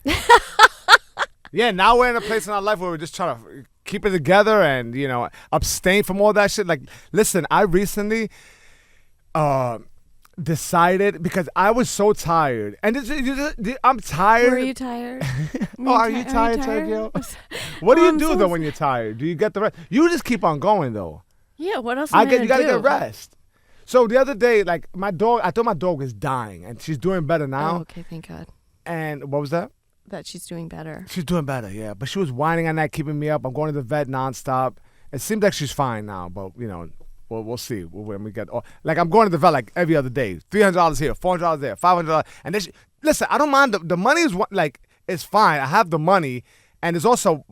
S3: Yeah, now we're in a place in our life where we're just trying to keep it together and, you know, abstain from all that shit. Like, listen, I recently decided, because I was so tired. And I'm tired.
S4: Were you tired?
S3: Are you tired, Sergio? What do you do, though, when you're tired? Do you get the rest? You just keep on going, though.
S4: Yeah, what else
S3: You
S4: am I
S3: gotta
S4: do?
S3: get rest. So the other day, like, my dog, I thought my dog was dying, and she's doing better now.
S4: Oh, okay, thank God.
S3: And what was that?
S4: That she's doing better.
S3: She's doing better, yeah. But she was whining on that, keeping me up. I'm going to the vet nonstop. It seems like she's fine now, but, you know, we'll see when we get. Like, I'm going to the vet like every other day. $300 here, $400 there, $500. And then listen, I don't mind. The money is like, it's fine. I have the money. And it's also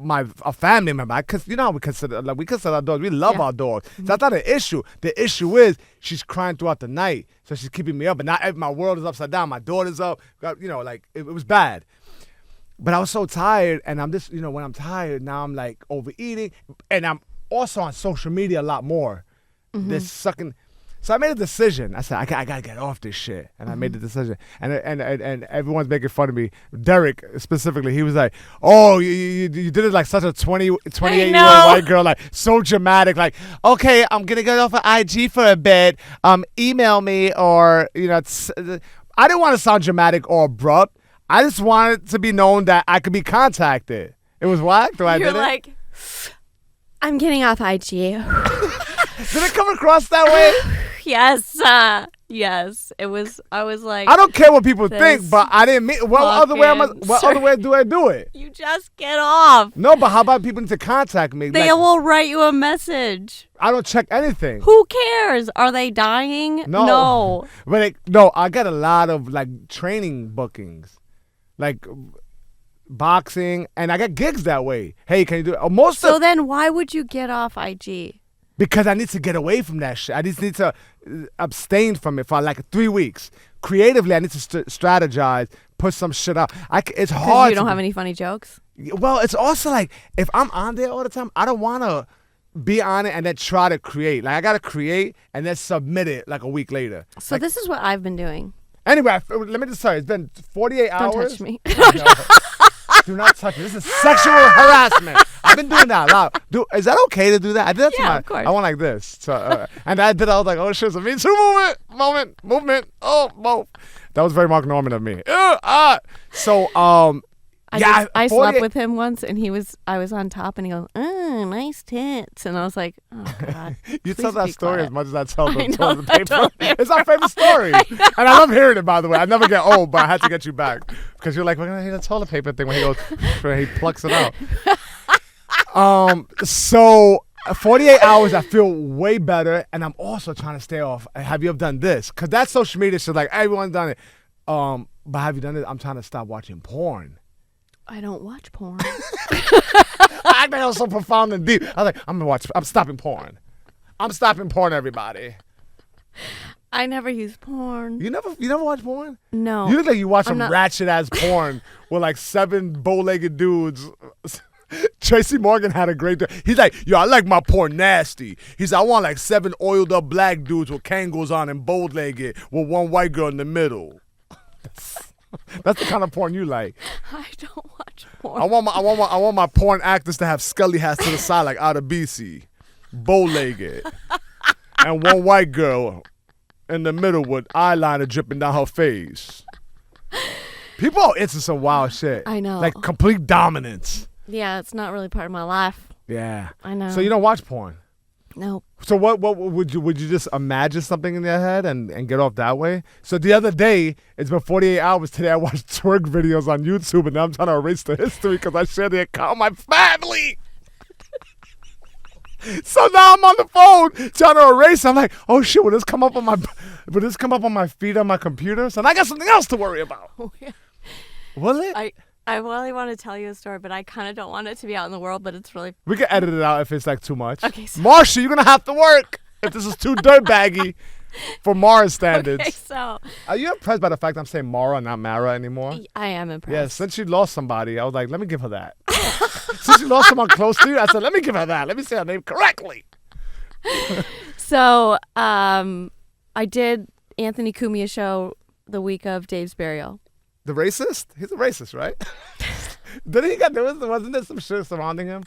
S3: a family member. Because, you know, we consider our dogs. We love our dogs. So that's not an issue. The issue is she's crying throughout the night. So she's keeping me up. And now my world is upside down. My daughter's up. You know, like, it was bad. But I was so tired, and I'm just, you know, when I'm tired, now I'm like overeating, and I'm also on social media a lot more. This sucking. So I made a decision. I said, I gotta get off this shit, and I made the decision. And everyone's making fun of me. Derek specifically, he was like, "Oh, you did it like such a 28-year-old white girl, like so dramatic. Like, okay, I'm gonna get off of IG for a bit. Email me, or you know, I didn't want to sound dramatic or abrupt. I just wanted to be known that I could be contacted. It was whack.
S4: You're like, I'm getting off IG.
S3: Did it come across that way?
S4: Yes. Yes. It was. I was like,
S3: I don't care what people think, but I didn't mean. What other way do I do it?
S4: You just get off.
S3: No, but how about people need to contact me?
S4: They will write you a message.
S3: I don't check anything.
S4: Who cares? Are they dying? No.
S3: But no, I got a lot of like training bookings. Like boxing, and I got gigs that way. Hey, can you do it?
S4: Then why would you get off IG?
S3: Because I need to get away from that shit. I just need to abstain from it for like 3 weeks. Creatively, I need to strategize, put some shit out. It's hard.
S4: Because you don't have any funny jokes?
S3: Well, it's also like, if I'm on there all the time, I don't want to be on it and then try to create. Like, I got to create and then submit it like a week later.
S4: So this is what I've been doing.
S3: Anyway, let me just tell you, it's been 48 hours.
S4: Don't touch me.
S3: Do not touch me. This is sexual harassment. I've been doing that a lot. Is that okay to do that? I did that to
S4: Yeah, of course.
S3: I went like this. So, and I was like, oh shit, it's a Me Too movement. Oh, both. That was very Mark Norman of me. So,
S4: I slept with him once, and I was on top, and he goes, nice tits. And I was like, oh, God.
S3: You tell that story
S4: quiet.
S3: as much as I tell the
S4: I know,
S3: toilet
S4: I
S3: paper.
S4: totally
S3: It's our favorite story. And I love hearing it, by the way. I never get old, but I had to get you back. Because you're like, we're going to hear the toilet paper thing when he plucks it out. So 48 hours, I feel way better, and I'm also trying to stay off. Have you ever done this? Because that social media shit, like, everyone's done it. But have you done it? I'm trying to stop watching porn.
S4: I don't watch porn.
S3: I think that was so profound and deep. I was like, I'm stopping porn. I'm stopping porn, everybody.
S4: I never use porn.
S3: You never watch porn?
S4: No.
S3: You look like you watch some
S4: not-
S3: ratchet ass porn with like 7 bow-legged dudes. Tracy Morgan had a great. He's like, yo, I like my porn nasty. He's like, I want like 7 oiled up black dudes with Kangos on and bow-legged with one white girl in the middle. That's the kind of porn you like.
S4: I don't watch porn.
S3: I want my porn actors to have scully hats to the side like out of BC, bow-legged, and one white girl in the middle with eyeliner dripping down her face. People are into some wild shit.
S4: I know.
S3: Like complete dominance.
S4: Yeah, it's not really part of my life.
S3: Yeah.
S4: I know.
S3: So you don't watch porn?
S4: No.
S3: So what would you just imagine something in your head and get off that way? So the other day, it's been 48 hours. Today I watched twerk videos on YouTube, and now I'm trying to erase the history because I shared the account with my family. So now I'm on the phone trying to erase. I'm like, oh shit, will this come up on my feed on my computer? So now I got something else to worry about.
S4: Oh, yeah.
S3: Will it?
S4: I really want to tell you a story, but I kind of don't want it to be out in the world, but it's really...
S3: We can edit it out if it's like too much.
S4: Okay, so...
S3: Marsha, you're going to have to work if this is too dirtbaggy for Mara's standards.
S4: Okay, so...
S3: Are you impressed by the fact I'm saying Mara, not Mara anymore?
S4: I am impressed.
S3: Yeah, since she lost somebody, I was like, let me give her that. Since she lost someone close to you, I said, let me give her that. Let me say her name correctly.
S4: So, I did Anthony Cumia's show the week of Dave's burial.
S3: The racist? He's a racist, right? Wasn't there some shit surrounding him?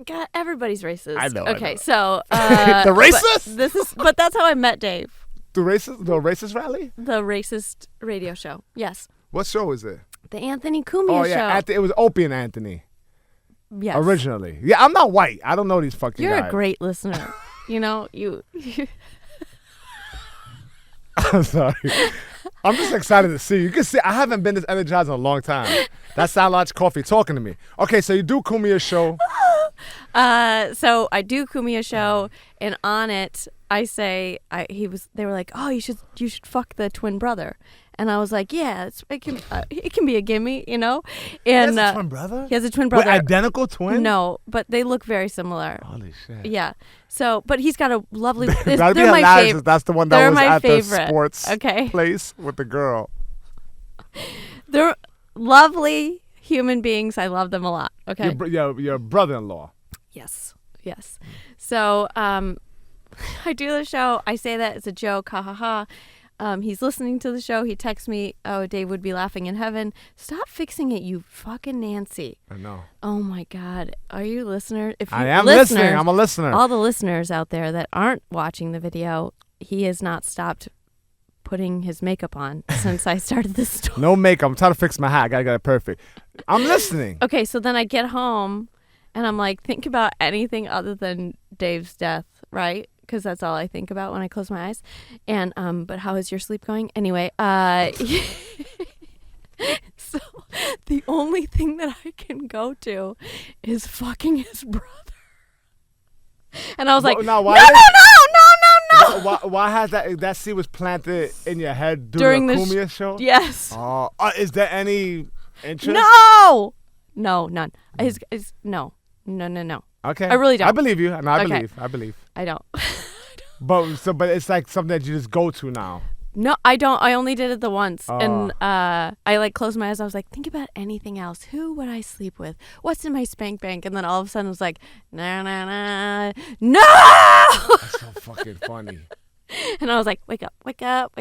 S4: God, everybody's racist.
S3: I know.
S4: Okay, so
S3: The racist?
S4: But that's how I met Dave.
S3: The racist rally?
S4: The racist radio show. Yes,
S3: What show is it?
S4: the Anthony Cumia show.
S3: It was Opie and Anthony
S4: Yes.
S3: originally. Yeah, I'm not white. I don't know these fucking
S4: You're
S3: guys.
S4: a great listener. You know, you
S3: I'm sorry. I'm just excited to see you. You can see I haven't been this energized in a long time. That's Sound Lodge Coffee talking to me. Okay, so you do Cumia's show.
S4: So I do Cumia's show, and on it I say they were like, oh, you should fuck the twin brother. And I was like, yeah, it can be a gimme, you know. And
S3: He has a twin brother?
S4: He has a twin brother.
S3: Wait, identical twin?
S4: No, but they look very similar.
S3: Holy shit.
S4: Yeah. So, but he's got a lovely.
S3: That'd be
S4: they're my
S3: hilarious
S4: favorite.
S3: if that's the one that
S4: They're
S3: was
S4: my
S3: at the
S4: favorite.
S3: sports
S4: Okay.
S3: place with the girl.
S4: They're lovely human beings. I love them a lot. Okay.
S3: Your brother-in-law.
S4: Yes. So, I do the show. I say that it's a joke. Ha ha ha. He's listening to the show. He texts me, oh, Dave would be laughing in heaven. Stop fixing it, you fucking Nancy.
S3: I know.
S4: Oh, my God. Are you a listener?
S3: I am listening. I'm a listener.
S4: All the listeners out there that aren't watching the video, he has not stopped putting his makeup on since I started this story.
S3: No makeup. I'm trying to fix my hat. I gotta get it perfect. I'm listening.
S4: Okay, so then I get home, and I'm like, think about anything other than Dave's death, right? Because that's all I think about when I close my eyes. And but how is your sleep going? Anyway, so the only thing that I can go to is fucking his brother. And I was like,
S3: Now,
S4: no.
S3: Why has that seed was planted in your head
S4: During
S3: the
S4: the
S3: Cumia show?
S4: Yes.
S3: Is there any interest?
S4: No, none. No.
S3: Okay.
S4: I really don't.
S3: I believe you. No, I
S4: Okay.
S3: believe.
S4: I don't.
S3: But it's like something that you just go to now.
S4: No, I don't. I only did it the once.
S3: Oh.
S4: And I like closed my eyes. I was like, think about anything else. Who would I sleep with? What's in my spank bank? And then all of a sudden it was like, no.
S3: That's so fucking funny.
S4: And I was like, wake up.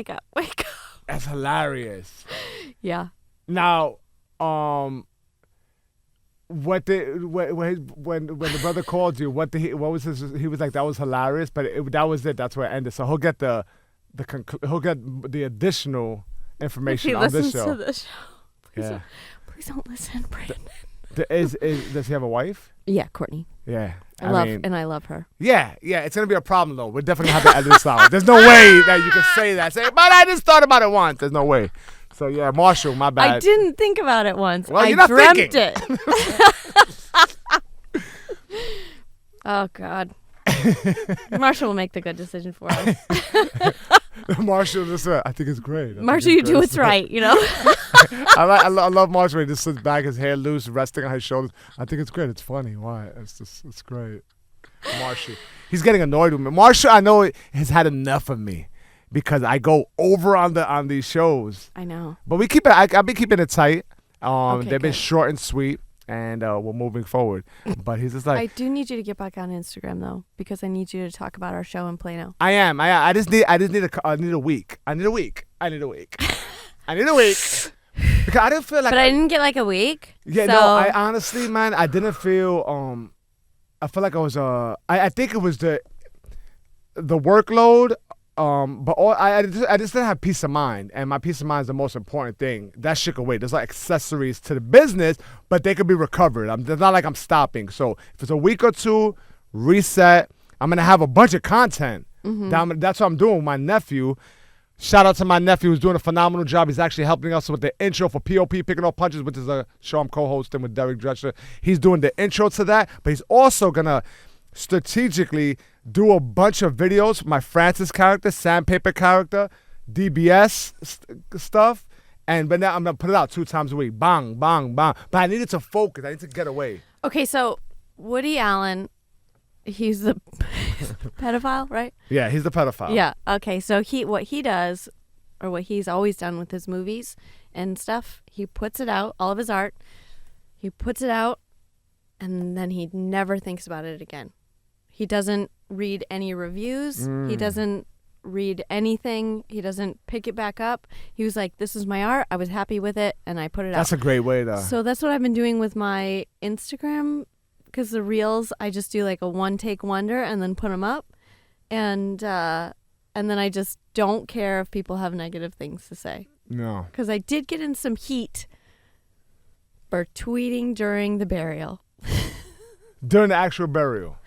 S3: That's hilarious.
S4: Yeah.
S3: Now, when the brother called you, what was his? He was like, that was hilarious, but that was it. That's where it ended. So he'll get he'll get the additional information
S4: If he
S3: on this
S4: listens
S3: show.
S4: to this show, please don't listen, Brandon.
S3: Does he have a wife?
S4: Yeah, Courtney.
S3: Yeah,
S4: I love her.
S3: Yeah, it's gonna be a problem though. We're definitely gonna have to edit this out. There's no way that you can say that. But I just thought about it once. There's no way. So yeah, Marshall, my bad.
S4: I didn't think about it once.
S3: Well,
S4: I
S3: you're not
S4: dreamt
S3: thinking.
S4: it. Oh God. Marshall will make the good decision for us.
S3: Marshall just I think it's great.
S4: Marshall, you do what's right, you know?
S3: I love Marshall. He just sits back, his hair loose, resting on his shoulders. I think it's great. It's funny. Why? It's great. Marshall. He's getting annoyed with me. Marshall, I know, has had enough of me because I go over on these shows.
S4: I know.
S3: But we keep it. I've been keeping it tight.
S4: Okay,
S3: They've been
S4: good.
S3: short and sweet, and we're moving forward. But he's just like,
S4: I do need you to get back on Instagram though, because I need you to talk about our show in Plano.
S3: I am. I just need a week. I need a week. Because I didn't feel like.
S4: But I didn't get like a week.
S3: Yeah,
S4: so
S3: no. I honestly, man, I didn't feel. I feel like I was. I think it was the workload. But I just didn't have peace of mind, and my peace of mind is the most important thing. That shit can wait. There's like accessories to the business, but they could be recovered. It's not like I'm stopping. So if it's a week or two, reset. I'm gonna have a bunch of content. That's what I'm doing with my nephew. Shout out to my nephew who's doing a phenomenal job. He's actually helping us with the intro for POP, Picking Up Punches, which is a show I'm co-hosting with Derek Drescher. He's doing the intro to that, but he's also gonna strategically do a bunch of videos. My Francis character, Sandpaper character, DBS stuff, but now I'm gonna put it out 2 times a week. Bang, bang, bang. But I needed to focus. I need to get away.
S4: Okay, so Woody Allen, he's the pedophile, right?
S3: Yeah, he's the pedophile.
S4: Yeah. Okay, so what he does, or what he's always done with his movies and stuff, he puts it out, all of his art, he puts it out, and then he never thinks about it again. He doesn't read any reviews. He doesn't read anything. He doesn't pick it back up. He was like, this is my art. I was happy with it, and I put it out.
S3: That's a great way to...
S4: So that's what I've been doing with my Instagram, because the reels, I just do like a one-take wonder and then put them up. And then I just don't care if people have negative things to say.
S3: No.
S4: Because I did get in some heat for tweeting during the burial.
S3: During the actual burial.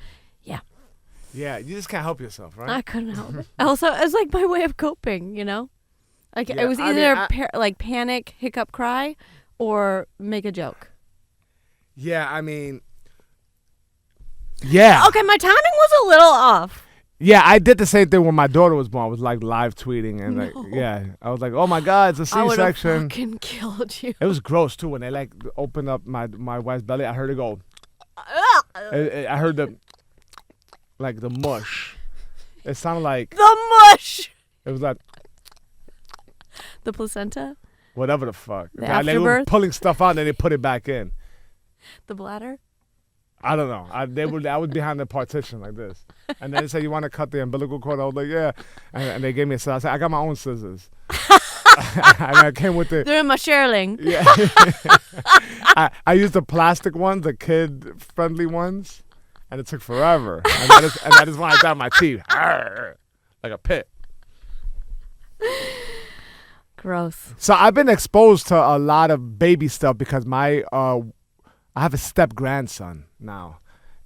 S4: Yeah.
S3: Yeah, you just can't help yourself, right?
S4: I couldn't help it. Also, it was like my way of coping, you know? Like
S3: Yeah,
S4: it was
S3: I
S4: either
S3: mean,
S4: like panic, hiccup, cry, or make a joke.
S3: Yeah, I mean... Yeah.
S4: Okay, my timing was a little off.
S3: Yeah, I did the same thing when my daughter was born. I was like live tweeting and like, yeah. I was like, oh my God, it's a
S4: I would have
S3: C-section.
S4: fucking killed you.
S3: It was gross too when they like opened up my wife's belly. I heard it go. I heard the mush. It sounded like
S4: The mush.
S3: it was like
S4: The placenta.
S3: whatever the fuck.
S4: The
S3: They were
S4: afterbirth?
S3: pulling stuff out and then they put it back in.
S4: The bladder.
S3: I don't know. I was behind the partition like this, and then they said, "You want to cut the umbilical cord?" I was like, "Yeah," and they gave me a scissors. I said, "I got my own scissors." And I came with the
S4: They're in my Sherling.
S3: yeah. I used the plastic ones, the kid-friendly ones, and it took forever. And that is when I got my teeth like a pit.
S4: Gross.
S3: So I've been exposed to a lot of baby stuff because I have a step grandson now.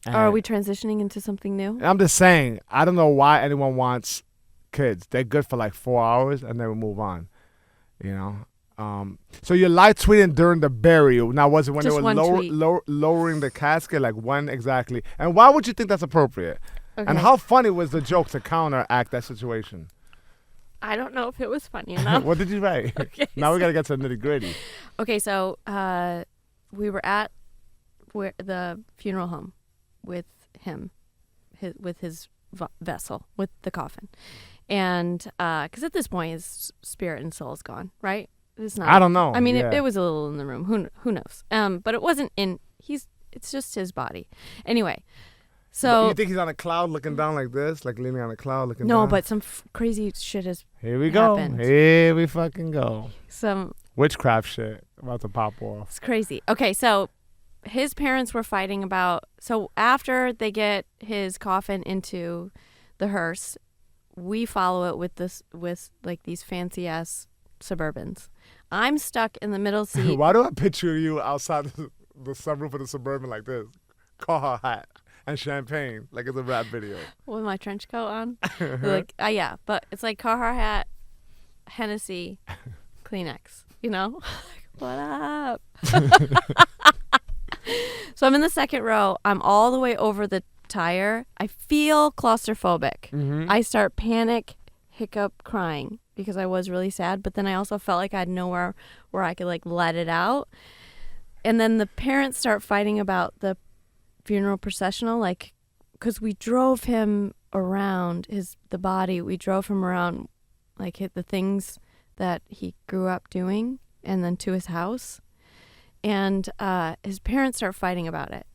S3: And
S4: Are we transitioning into something new?
S3: I'm just saying, I don't know why anyone wants kids. They're good for like 4 hours and then we move on. You know? So you're live tweeting during the burial. Now, was it when
S4: Just
S3: they
S4: one
S3: were
S4: tweet.
S3: lowering the casket? Like when exactly? And why would you think that's appropriate?
S4: Okay.
S3: And how funny was the joke to counteract that situation?
S4: I don't know if it was funny enough.
S3: What did you write?
S4: Okay,
S3: Now we got to get to the nitty gritty.
S4: Okay, so we were at the funeral home with him, with his vessel, with the coffin. And because at this point his spirit and soul is gone, right? It's not.
S3: I don't know.
S4: I mean,
S3: Yeah.
S4: it was a little in the room. Who knows? But it wasn't in. It's just his body. Anyway, so
S3: You think he's on a cloud looking down like this? Like leaning on a cloud looking
S4: no,
S3: down?
S4: but some crazy shit has
S3: Here we go.
S4: happened.
S3: Here we fucking go.
S4: some.
S3: Witchcraft shit about to pop off.
S4: It's crazy. Okay, so his parents were fighting about. So after they get his coffin into the hearse, we follow it with like these fancy ass Suburbans. I'm stuck in the middle seat.
S3: Why do I picture you outside the sunroof of the Suburban like this? Car hat and champagne like it's a rap video.
S4: With my trench coat on. Like, yeah, but it's like Carhartt hat, Hennessy, Kleenex, you know? What up? So I'm in the second row. I'm all the way over the tire, I feel claustrophobic. I start panic, hiccup, crying because I was really sad. But then I also felt like I had nowhere where I could like let it out. And then the parents start fighting about the funeral processional, like, because we drove him around the body. We drove him around, like, hit the things that he grew up doing, and then to his house. And his parents start fighting about it.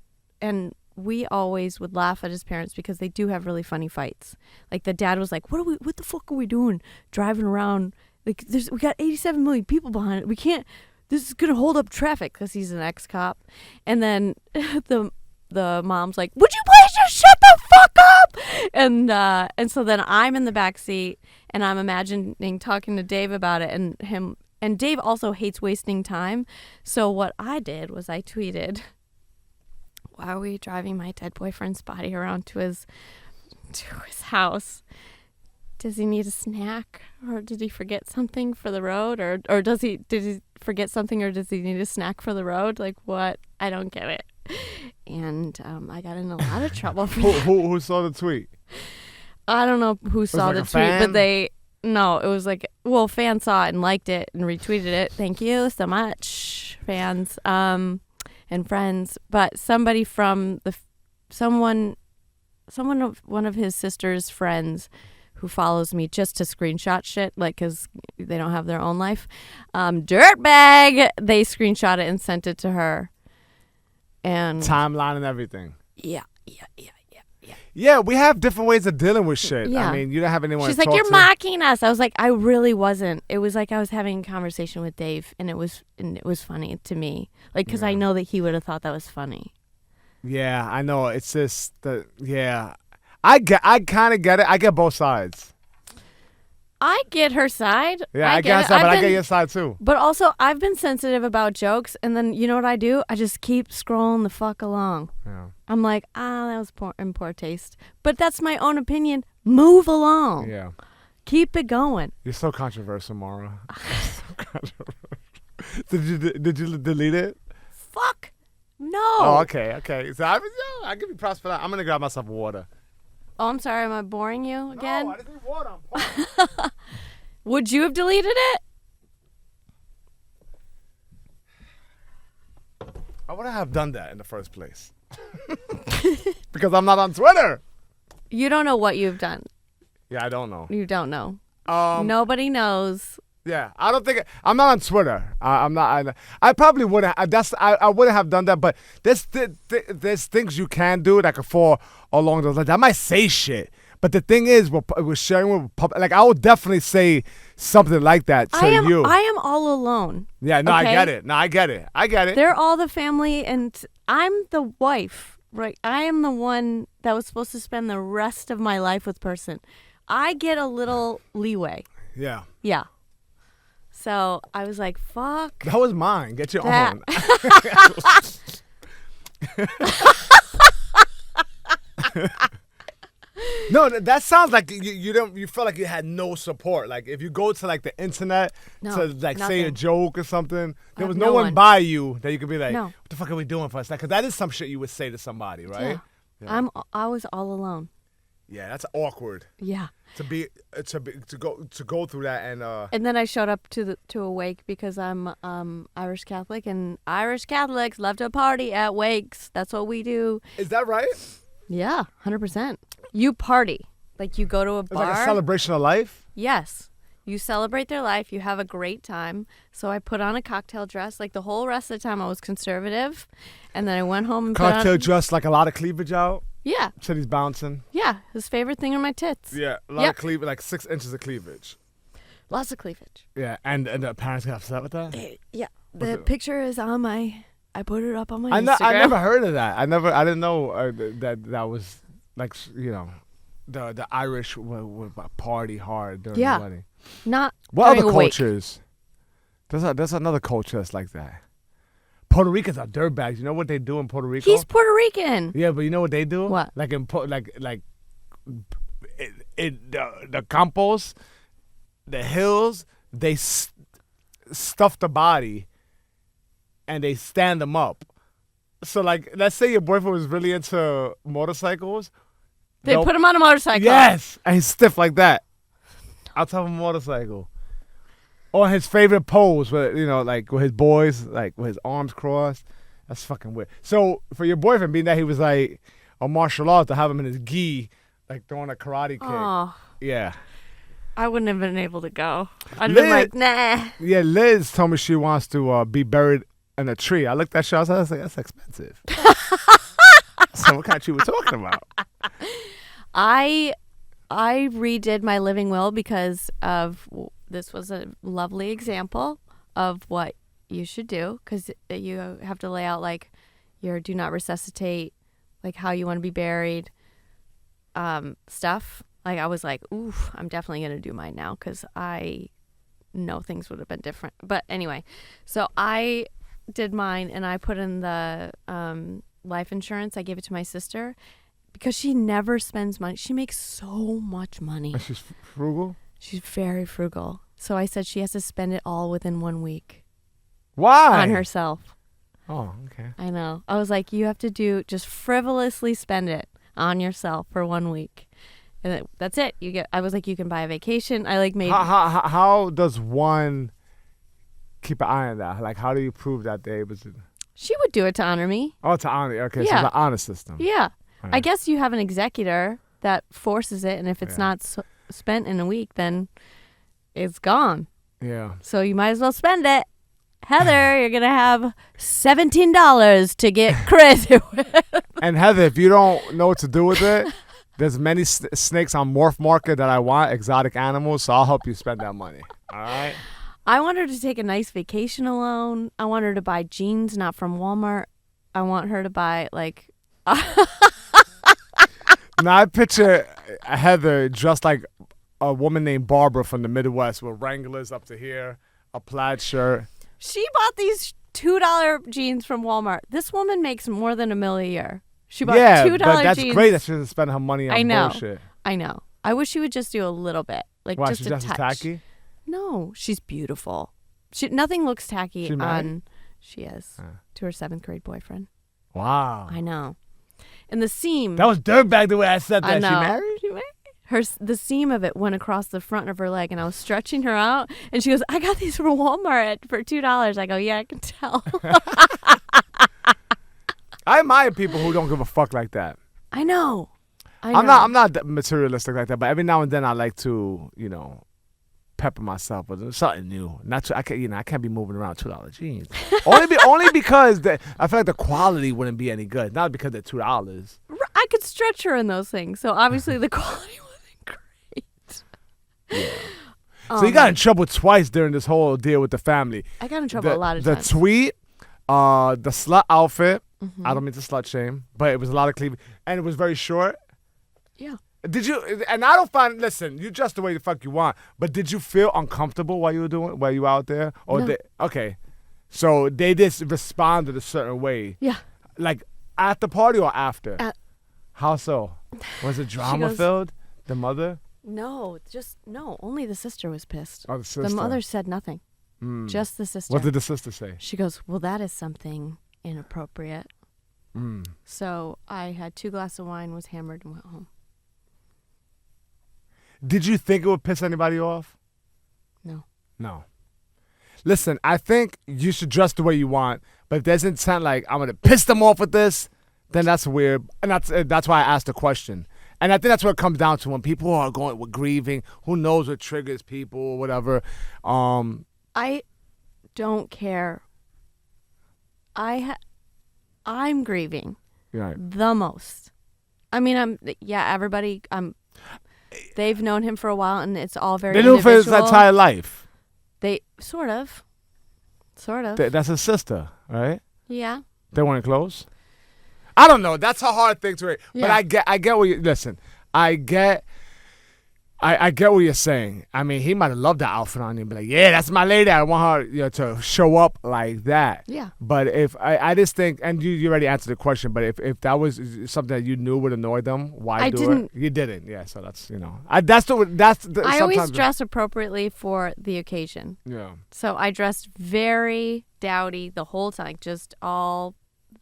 S4: And we always would laugh at his parents because they do have really funny fights. Like, the dad was like, what the fuck are we doing driving around? Like, we got 87 million people behind it. We can't, this is going to hold up traffic, because he's an ex-cop. And then the mom's like, would you please just shut the fuck up? And so then I'm in the back seat, and I'm imagining talking to Dave about it, and Dave also hates wasting time. So what I did was I tweeted, why are we driving my dead boyfriend's body around to his house? Does he need a snack, or did he forget something for the road, or did he forget something, or does he need a snack for the road? Like, what? I don't get it. And I got in a lot of trouble for that.
S3: Who saw the tweet?
S4: I don't know who saw
S3: like
S4: the
S3: a
S4: tweet,
S3: fan?
S4: but it was like, well, fans saw it and liked it and retweeted it. Thank you so much, fans and friends. But somebody from one of his sister's friends who follows me just to screenshot shit, like, because they don't have their own life. Dirtbag, they screenshot it and sent it to her. And
S3: Timeline and everything.
S4: Yeah.
S3: Yeah, we have different ways of dealing with shit.
S4: Yeah.
S3: I mean, you don't have anyone
S4: She's
S3: to
S4: like,
S3: talk
S4: you're
S3: to.
S4: mocking us. I was like, I really wasn't. It was like I was having a conversation with Dave, and it was funny to me. Like, because I know that he would have thought that was funny.
S3: Yeah, I know. It's just I kind of get it. I get both sides.
S4: I get her side.
S3: Yeah, I get her side, but I get your side too.
S4: But also, I've been sensitive about jokes, and then you know what I do? I just keep scrolling the fuck along.
S3: Yeah.
S4: I'm like, that was in poor taste. But that's my own opinion. Move along.
S3: Yeah.
S4: Keep it going.
S3: You're so controversial, Mara. So controversial. Did you delete it?
S4: Fuck no.
S3: Oh, okay. So I give you props for that. I'm gonna grab myself water.
S4: Oh, I'm sorry. Am I boring you again?
S3: No, I didn't need water. I'm fine.
S4: Would you have deleted it?
S3: I wouldn't have done that in the first place. Because I'm not on Twitter.
S4: You don't know what you've done.
S3: Yeah, I don't know.
S4: You don't know.
S3: Nobody
S4: knows.
S3: Yeah, I don't think I'm not on Twitter. I'm not. I probably wouldn't. I wouldn't have done that. But there's things you can do that could fall along those lines. I might say shit, but the thing is, we're sharing with public. Like, I would definitely say something like that to you.
S4: I am all alone.
S3: Yeah, no,
S4: okay?
S3: I get it. No, I get it.
S4: They're all the family, and I'm the wife, right? I am the one that was supposed to spend the rest of my life with person. I get a little leeway.
S3: Yeah.
S4: Yeah. So I was like, fuck.
S3: That was mine. Get your
S4: that.
S3: own. No, that sounds like you felt like you had no support. Like, if you go to like the internet to like say a
S4: nothing.
S3: joke or something, there was no
S4: no
S3: one
S4: one.
S3: by you that you could be like,
S4: No.
S3: what the fuck are we doing for us? Because that is some shit you would say to somebody, right?
S4: Yeah. I was all alone.
S3: Yeah, that's awkward
S4: Yeah.
S3: to go through that
S4: And then I showed up to a wake because I'm Irish Catholic, and Irish Catholics love to party at wakes. That's what we do.
S3: Is that right?
S4: Yeah, 100%. You party. Like, you go to a
S3: It's
S4: bar.
S3: like a celebration of life.
S4: Yes. You celebrate their life. You have a great time. So I put on a cocktail dress. Like, the whole rest of the time I was conservative. And then I went home and
S3: Cocktail
S4: put on...
S3: dress, like a lot of cleavage out.
S4: Yeah.
S3: Titties bouncing.
S4: Yeah. His favorite thing are my tits.
S3: Yeah, a lot of cleavage, like 6 inches of cleavage.
S4: Lots of cleavage.
S3: Yeah, and the parents got upset with that.
S4: Yeah. The picture is on my... I put it up on my
S3: I
S4: Instagram.
S3: never heard of that. I didn't know that was like, you know, the Irish would party hard during the wedding.
S4: Not
S3: What
S4: during
S3: other
S4: a wake.
S3: cultures? There's another culture that's like that. Puerto Ricans are dirtbags. You know what they do in Puerto Rico?
S4: He's Puerto Rican.
S3: Yeah, but you know what they do?
S4: What?
S3: Like in the campos, the hills, they stuff the body and they stand them up So, like, let's say your boyfriend was really into motorcycles.
S4: They
S3: they'll-
S4: put him on a motorcycle.
S3: Yes, and he's stiff like that. On top of a motorcycle. Or his favorite pose, with like with his boys, like with his arms crossed. That's fucking weird. So for your boyfriend, being that he was like a martial arts, to have him in his gi, like throwing a karate kick.
S4: Oh,
S3: Yeah.
S4: I wouldn't have been able to go. I'd been like, nah.
S3: Yeah, Liz told me she wants to be buried in a tree. I looked at that shit, I was like, that's expensive. So what kind of tree we talking about?
S4: I redid my living will because of this was a lovely example of what you should do, because you have to lay out like your do not resuscitate, like how you want to be buried, stuff. Like I was like, ooh, I'm definitely gonna do mine now because I know things would have been different. But anyway, so I did mine and I put in the life insurance. I gave it to my sister because she never spends money. She makes so much money.
S3: And she's frugal?
S4: She's very frugal. So I said she has to spend it all within 1 week
S3: Why?
S4: on herself.
S3: Oh, okay.
S4: I know. I was like, you have to just frivolously spend it on yourself for 1 week. And that's it. I was like, you can buy a vacation. I like made.
S3: How does one keep an eye on that? Like, how do you prove that they able to?
S4: She would do it to honor me.
S3: Oh, to honor. Okay, so
S4: Yeah.
S3: it's an honor system.
S4: Yeah.
S3: Right.
S4: I guess you have an executor that forces it. And if it's
S3: Yeah.
S4: not spent in a week, then it's gone.
S3: Yeah.
S4: So you might as well spend it. Heather, you're going to have $17 to get crazy with.
S3: And Heather, if you don't know what to do with it, there's many snakes on Morph Market that I want, exotic animals, so I'll help you spend that money. All right?
S4: I want her to take a nice vacation alone. I want her to buy jeans, not from Walmart. I want her to buy, like...
S3: Now, I picture Heather dressed like a woman named Barbara from the Midwest with Wranglers up to here, a plaid shirt.
S4: She bought these $2 jeans from Walmart. This woman makes more than $1 million a year. She bought $2 jeans.
S3: But that's great that she doesn't spend her money on
S4: I know.
S3: bullshit.
S4: I know. I wish she would just do a little bit. Like
S3: Why,
S4: just
S3: she's
S4: a
S3: just
S4: touch.
S3: tacky?
S4: No, she's beautiful. Nothing looks tacky
S3: She married?
S4: on... She is. To her 7th grade boyfriend.
S3: Wow.
S4: I know. And the seam...
S3: That was dirtbag the way I said that.
S4: I know.
S3: She married?
S4: She married? The seam of it went across the front of her leg, and I was stretching her out, and she goes, I got these from Walmart for $2. I go, yeah, I can tell.
S3: I admire people who don't give a fuck like that.
S4: I know.
S3: I'm not that materialistic like that, but every now and then I like to, pepper myself with something new. I can't be moving around $2 jeans. only because I feel like the quality wouldn't be any good. Not because they're $2.
S4: I could stretch her in those things, so obviously the quality wasn't great.
S3: Yeah. So you got in trouble twice during this whole deal with the family.
S4: I got in trouble a lot of
S3: the
S4: times.
S3: The tweet, the slut outfit.
S4: Mm-hmm.
S3: I don't mean to slut shame, but it was a lot of cleavage, and it was very short.
S4: Yeah.
S3: Did you? And I don't find. Listen, you dress the way the fuck you want, but did you feel uncomfortable while you were out there? Or
S4: No.
S3: Okay, so they just responded a certain way.
S4: Yeah.
S3: Like at the party or after? How so? Was it
S4: She
S3: drama
S4: goes-
S3: filled? The mother?
S4: No, only the sister was pissed.
S3: Oh, the sister.
S4: The mother said nothing. Just the sister.
S3: What did the sister say?
S4: She goes, well, that is something inappropriate. So I had 2 glasses of wine, was hammered, and went home.
S3: Did you think it would piss anybody off?
S4: No.
S3: No. Listen, I think you should dress the way you want, but if there's intent like I'm gonna piss them off with this, then that's weird, and that's why I asked the question. And I think that's what it comes down to when people are going with grieving. Who knows what triggers people or whatever.
S4: I don't care. I'm grieving
S3: Right.
S4: the most. I mean, everybody. They've known him for a while, and it's all very.
S3: They knew for his
S4: individual.
S3: entire life.
S4: They sort of.
S3: That's his sister, right?
S4: Yeah.
S3: They weren't close. I don't know. That's a hard thing to read. But
S4: Yeah.
S3: I get what you listen. I get what you're saying. I mean, he might have loved that outfit on you and be like, yeah, that's my lady. I want her to show up like that.
S4: Yeah.
S3: But if I just think, and you already answered the question, but if that was something that you knew would annoy them, why
S4: I
S3: do
S4: didn't.
S3: it? You didn't. Yeah. So that's
S4: I always
S3: sometimes-
S4: dress appropriately for the occasion.
S3: Yeah.
S4: So I dressed very dowdy the whole time, just all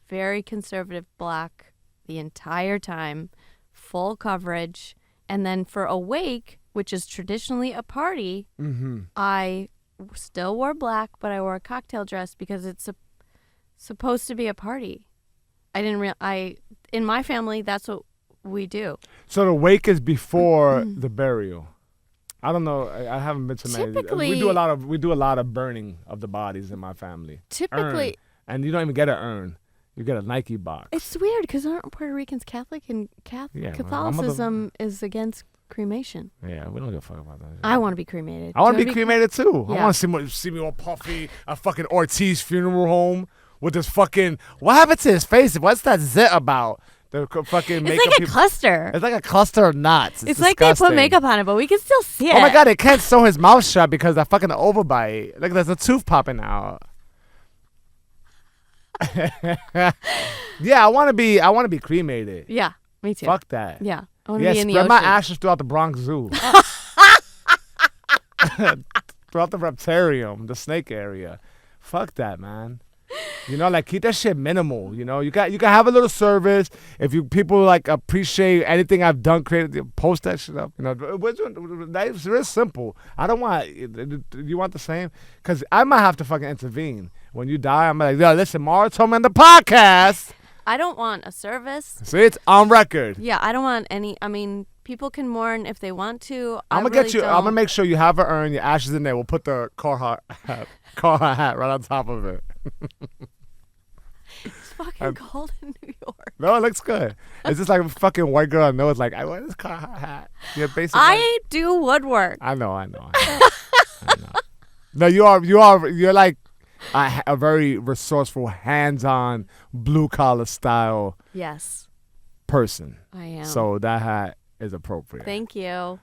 S4: very conservative black the entire time, full coverage. And then for a wake, which is traditionally a party, I still wore black, but I wore a cocktail dress because it's supposed to be a party. I didn't in my family, that's what we do.
S3: So the wake is before the burial. I don't know. I haven't been to many.
S4: Typically,
S3: We do a lot of burning of the bodies in my family.
S4: Typically,
S3: and you don't even get an urn. You get a Nike box.
S4: It's weird because aren't Puerto Ricans Catholic, and Catholicism is against cremation.
S3: Yeah, we don't give a fuck about that.
S4: I want to be cremated.
S3: I want to be cremated too.
S4: Yeah.
S3: I want to see me all puffy. A fucking Ortiz funeral home with this fucking. What happened to his face? What's that zit about? The fucking makeup.
S4: It's like a cluster.
S3: It's like a cluster of knots.
S4: It's like they put makeup on it, but we can still see it.
S3: Oh my god, they can't sew his mouth shut because that fucking overbite. Like there's a tooth popping out. Yeah, I want to be cremated.
S4: Yeah, me too.
S3: Fuck that.
S4: Yeah, I want to be in the
S3: spread
S4: ocean.
S3: my ashes throughout the Bronx Zoo. Throughout the Reptarium, the snake area. Fuck that, man. You know, like keep that shit minimal. You know, you can have a little service if people like appreciate anything I've done. Post that shit up. You know, it's real simple. I don't want. You want the same? Because I might have to fucking intervene when you die. I'm like, yo, listen, Mara told me on the podcast.
S4: I don't want a service.
S3: See, it's on record.
S4: Yeah, I don't want any. I mean, people can mourn if they want to.
S3: I'm gonna make sure you have an urn, your ashes in there. We'll put the car hat right on top of it.
S4: It's fucking cold in New York.
S3: No, it looks good. It's just like a fucking white girl I know. It's like, I wear this car hat. You're basically.
S4: I do woodwork.
S3: I know. I know. No, you're like a very resourceful, hands-on, blue-collar style
S4: Yes,
S3: person.
S4: I am.
S3: So that hat is appropriate.
S4: Thank you.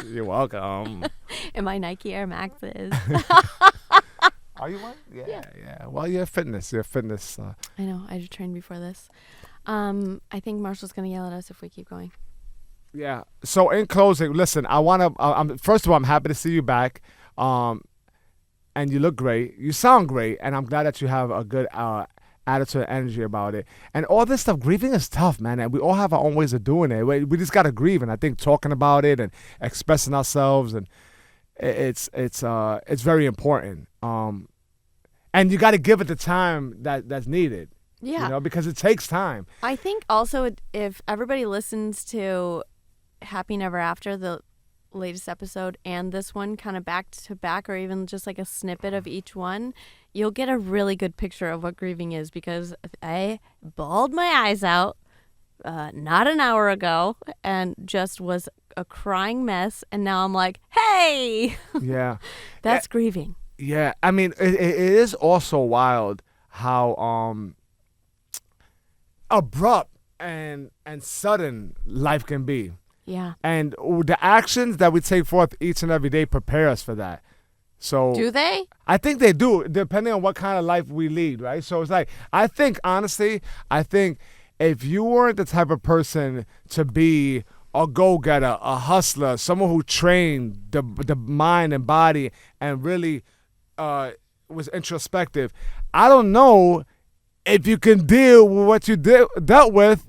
S3: You're welcome.
S4: And my Nike Air Maxes.
S3: Are you one? Yeah. Well, you're fitness.
S4: I know. I just trained before this. I think Marshall's gonna yell at us if we keep going.
S3: Yeah. So in closing, listen, I want to. First of all, I'm happy to see you back. And you look great. You sound great, and I'm glad that you have a good attitude and energy about it. And all this stuff, grieving is tough, man. And we all have our own ways of doing it. We just gotta grieve, and I think talking about it and expressing ourselves, and it's very important. And you got to give it the time that's needed.
S4: Yeah.
S3: You know, because it takes time.
S4: I think also if everybody listens to Happy Never After, the latest episode, and this one kind of back to back, or even just like a snippet of each one, you'll get a really good picture of what grieving is, because I bawled my eyes out not an hour ago and just was a crying mess, and now I'm like, hey.
S3: Yeah.
S4: That's grieving.
S3: Yeah, I mean, it is also wild how abrupt and sudden life can be.
S4: Yeah.
S3: And the actions that we take forth each and every day prepare us for that. So
S4: do they?
S3: I think they do, depending on what kind of life we lead, right? So it's like, I think if you weren't the type of person to be a go-getter, a hustler, someone who trained the mind and body and really was introspective, I don't know if you can deal with what you dealt with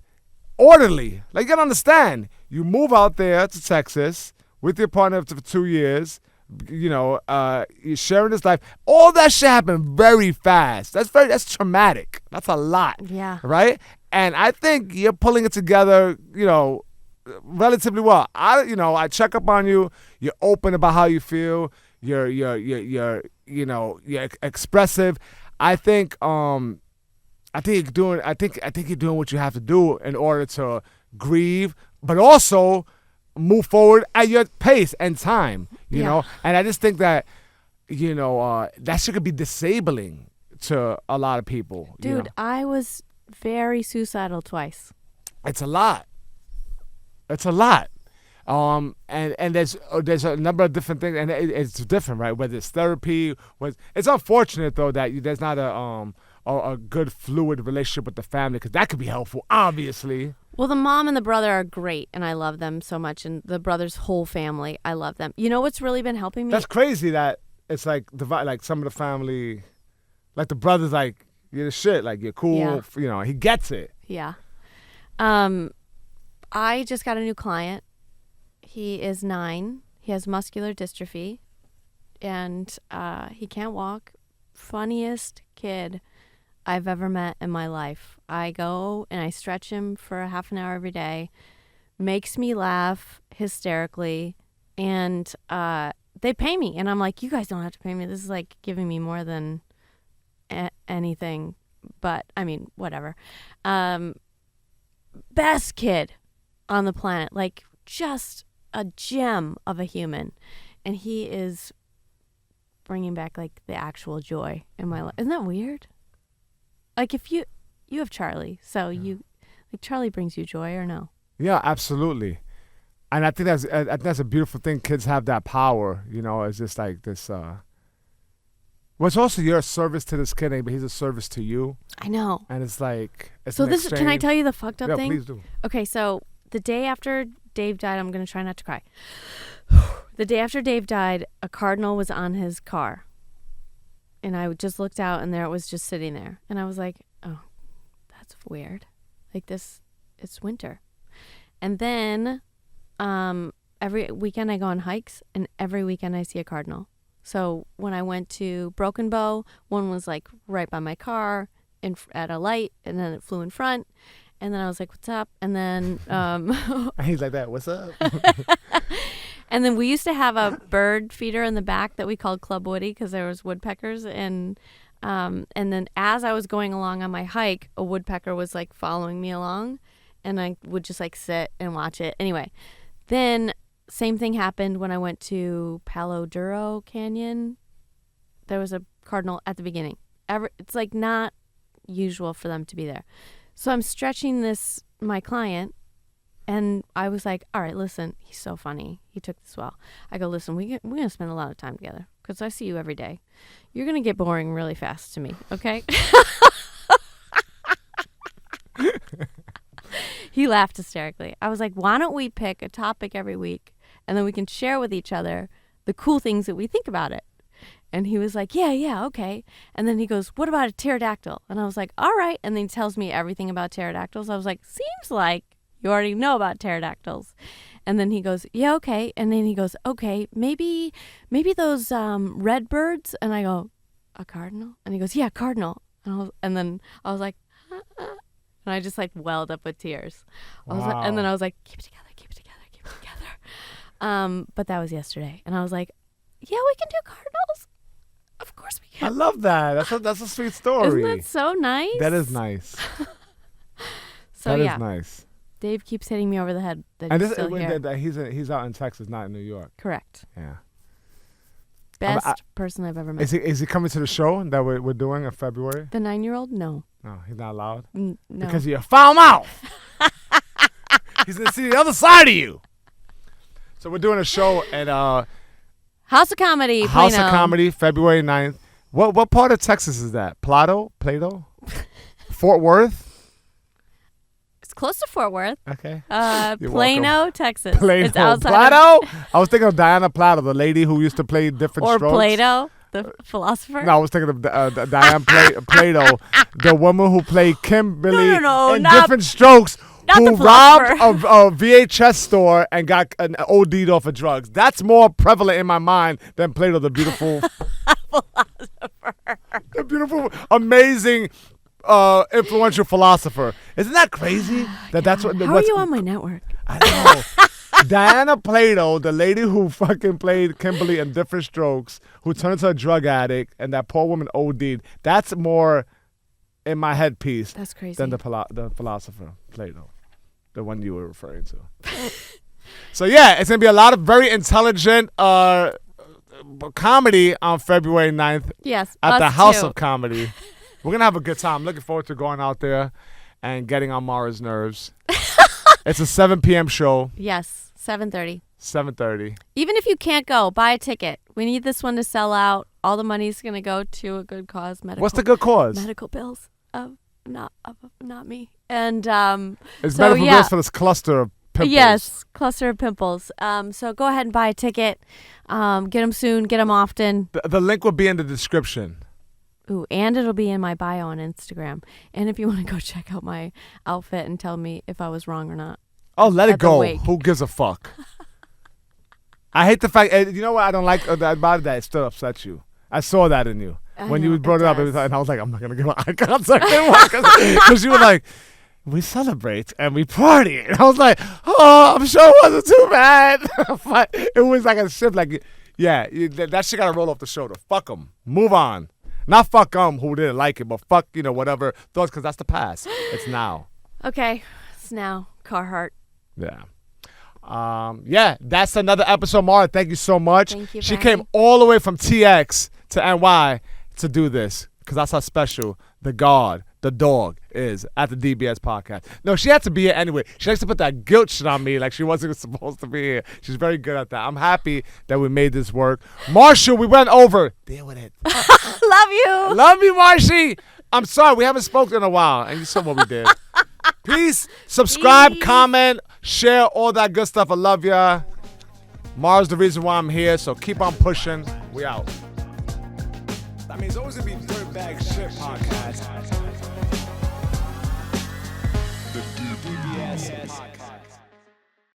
S3: orderly. Like, you gotta understand, you move out there to Texas with your partner for 2 years, you know, you're sharing this life. All that shit happened very fast. That's traumatic. That's a lot.
S4: Yeah.
S3: Right? And I think you're pulling it together, you know, relatively well. I check up on you. You're open about how you feel. You're expressive. I think you're doing what you have to do in order to grieve, but also move forward at your pace and time. You know, and I just think that that shit could be disabling to a lot of people.
S4: Dude,
S3: you know?
S4: I was very suicidal twice.
S3: It's a lot. And there's a number of different things, and it's different, right? Whether it's therapy, it's unfortunate though that there's not a good fluid relationship with the family, because that could be helpful, obviously.
S4: Well, the mom and the brother are great, and I love them so much, and the brother's whole family, I love them. You know what's really been helping me?
S3: That's crazy that it's like some of the family, like the brothers, like You're the shit. Like, you're cool.
S4: Yeah.
S3: You know, he gets it.
S4: Yeah. I just got a new client. He is 9. He has muscular dystrophy, and he can't walk. Funniest kid I've ever met in my life. I go and I stretch him for a half an hour every day. Makes me laugh hysterically, and they pay me, and I'm like, you guys don't have to pay me. This is like giving me more than anything, but I mean, whatever. Best kid on the planet, like just a gem of a human, and he is bringing back like the actual joy in my life. Isn't that weird? Like, if you have Charlie, so you like Charlie brings you joy, or no?
S3: Yeah, absolutely. And I think that's a beautiful thing. Kids have that power, you know. It's just like this. Well, it's also your service to this kid, but he's a service to you.
S4: I know.
S3: And it's like, it's
S4: so
S3: an
S4: this
S3: exchange.
S4: can I tell you the fucked up
S3: Yeah,
S4: thing?
S3: please do.
S4: Okay, so the day after Dave died, I'm gonna try not to cry. The day after Dave died, a cardinal was on his car, and I just looked out, and there it was, just sitting there, and I was like, oh, that's weird. Like this, it's winter. And then every weekend I go on hikes, and every weekend I see a cardinal. So when I went to Broken Bow, one was like right by my car at a light, and then it flew in front. And then I was like, what's up? And then
S3: He's like that, what's up?
S4: and then we used to have a bird feeder in the back that we called Club Woody because there was woodpeckers. And then as I was going along on my hike, a woodpecker was like following me along, and I would just like sit and watch it. Anyway, then same thing happened when I went to Palo Duro Canyon. There was a cardinal at the beginning. It's like not usual for them to be there. So I'm stretching my client, and I was like, all right, listen, he's so funny. He took this well. I go, listen, we're going to spend a lot of time together because I see you every day. You're going to get boring really fast to me, okay? He laughed hysterically. I was like, why don't we pick a topic every week, and then we can share with each other the cool things that we think about it. And he was like, yeah, okay. And then he goes, what about a pterodactyl? And I was like, all right. And then he tells me everything about pterodactyls. I was like, seems like you already know about pterodactyls. And then he goes, yeah, okay. And then he goes, okay, maybe those red birds. And I go, a cardinal? And he goes, yeah, cardinal. And then I was like, and I just like welled up with tears. I was like, and then I was like, keep it together. But that was yesterday. And I was like, yeah, we can do cardinals. Of course we can.
S3: I love that. That's a sweet story.
S4: Isn't that so nice?
S3: That is nice.
S4: So
S3: that is nice.
S4: Dave keeps hitting me over the head that
S3: And
S4: he's still here.
S3: he's out in Texas, not in New York.
S4: Correct.
S3: Yeah.
S4: Best person I've ever met.
S3: Is he coming to the show that we're doing in February?
S4: The 9-year-old? No.
S3: No, he's not allowed.
S4: No.
S3: Because you're a foul mouth. He's gonna see the other side of you. So we're doing a show at
S4: House of Comedy.
S3: House
S4: Plano.
S3: of Comedy, February 9th. What part of Texas is that? Plato? Fort Worth?
S4: It's close to Fort Worth.
S3: Okay.
S4: Plano,
S3: welcome.
S4: Texas.
S3: Plano.
S4: It's outside
S3: Plato? I was thinking of Diana Plato, the lady who used to play different
S4: or
S3: strokes.
S4: Plato, the philosopher.
S3: No, I was thinking of Diane Plato, the woman who played Kimberly
S4: No,
S3: in
S4: not-
S3: different strokes,
S4: not
S3: who
S4: the
S3: robbed
S4: philosopher.
S3: a VHS store and got an OD'd off of drugs. That's more prevalent in my mind than Plato, the beautiful, the beautiful, amazing, influential philosopher. Isn't that crazy? That's what.
S4: How are you on my network?
S3: I know. Diana Plato, the lady who fucking played Kimberly in Different Strokes, who turned into a drug addict, and that poor woman OD'd. That's more in my headpiece
S4: That's crazy.
S3: than the philosopher Plato, the one you were referring to. So yeah, it's gonna be a lot of very intelligent comedy on February 9th
S4: Yes.
S3: at the
S4: us
S3: House
S4: too.
S3: of Comedy. We're gonna have a good time. Looking forward to going out there and getting on Mara's nerves. It's a 7 p.m. show.
S4: Yes. 7:30.
S3: 7:30.
S4: Even if you can't go, buy a ticket. We need this one to sell out. All the money's gonna go to a good cause. Medical.
S3: What's the good cause?
S4: Medical bills. Not me. And
S3: It's
S4: so,
S3: medical
S4: yeah.
S3: bills for this cluster of pimples.
S4: Yes, cluster of pimples. So go ahead and buy a ticket. Get them soon. Get them often.
S3: The link will be in the description.
S4: Ooh, and it'll be in my bio on Instagram. And if you want to go check out my outfit and tell me if I was wrong or not.
S3: Oh, let it
S4: At the
S3: go.
S4: wake.
S3: Who gives a fuck? I hate the fact. You know what I don't like about it? That it still upsets you. I saw that in you when you brought it up,
S4: does.
S3: and I was like, I'm not gonna give an eye contact because you were like, we celebrate and we party. And I was like, oh, I'm sure it wasn't too bad. But it was like a shift. Like, yeah, that shit gotta roll off the shoulder. Fuck them. Move on. Not fuck them who didn't like it, but fuck, whatever thoughts, because that's the past. It's now.
S4: Okay, it's now Carhartt.
S3: Yeah. Yeah, that's another episode, Mara. Thank you so much.
S4: Thank you.
S3: She came all the way from TX to NY to do this because that's how special the dog is at the DBS podcast. No, she had to be here anyway. She likes to put that guilt shit on me like she wasn't supposed to be here. She's very good at that. I'm happy that we made this work. Marshall, we went over. Deal with it.
S4: Love you.
S3: Love you, Marshy. I'm sorry, we haven't spoken in a while, and you saw what we did. Peace. Subscribe, comment, share, all that good stuff. I love ya. Mara's the reason why I'm here, so keep on pushing. We out. That means always gonna be dirtbag shit podcast. The DBS podcast.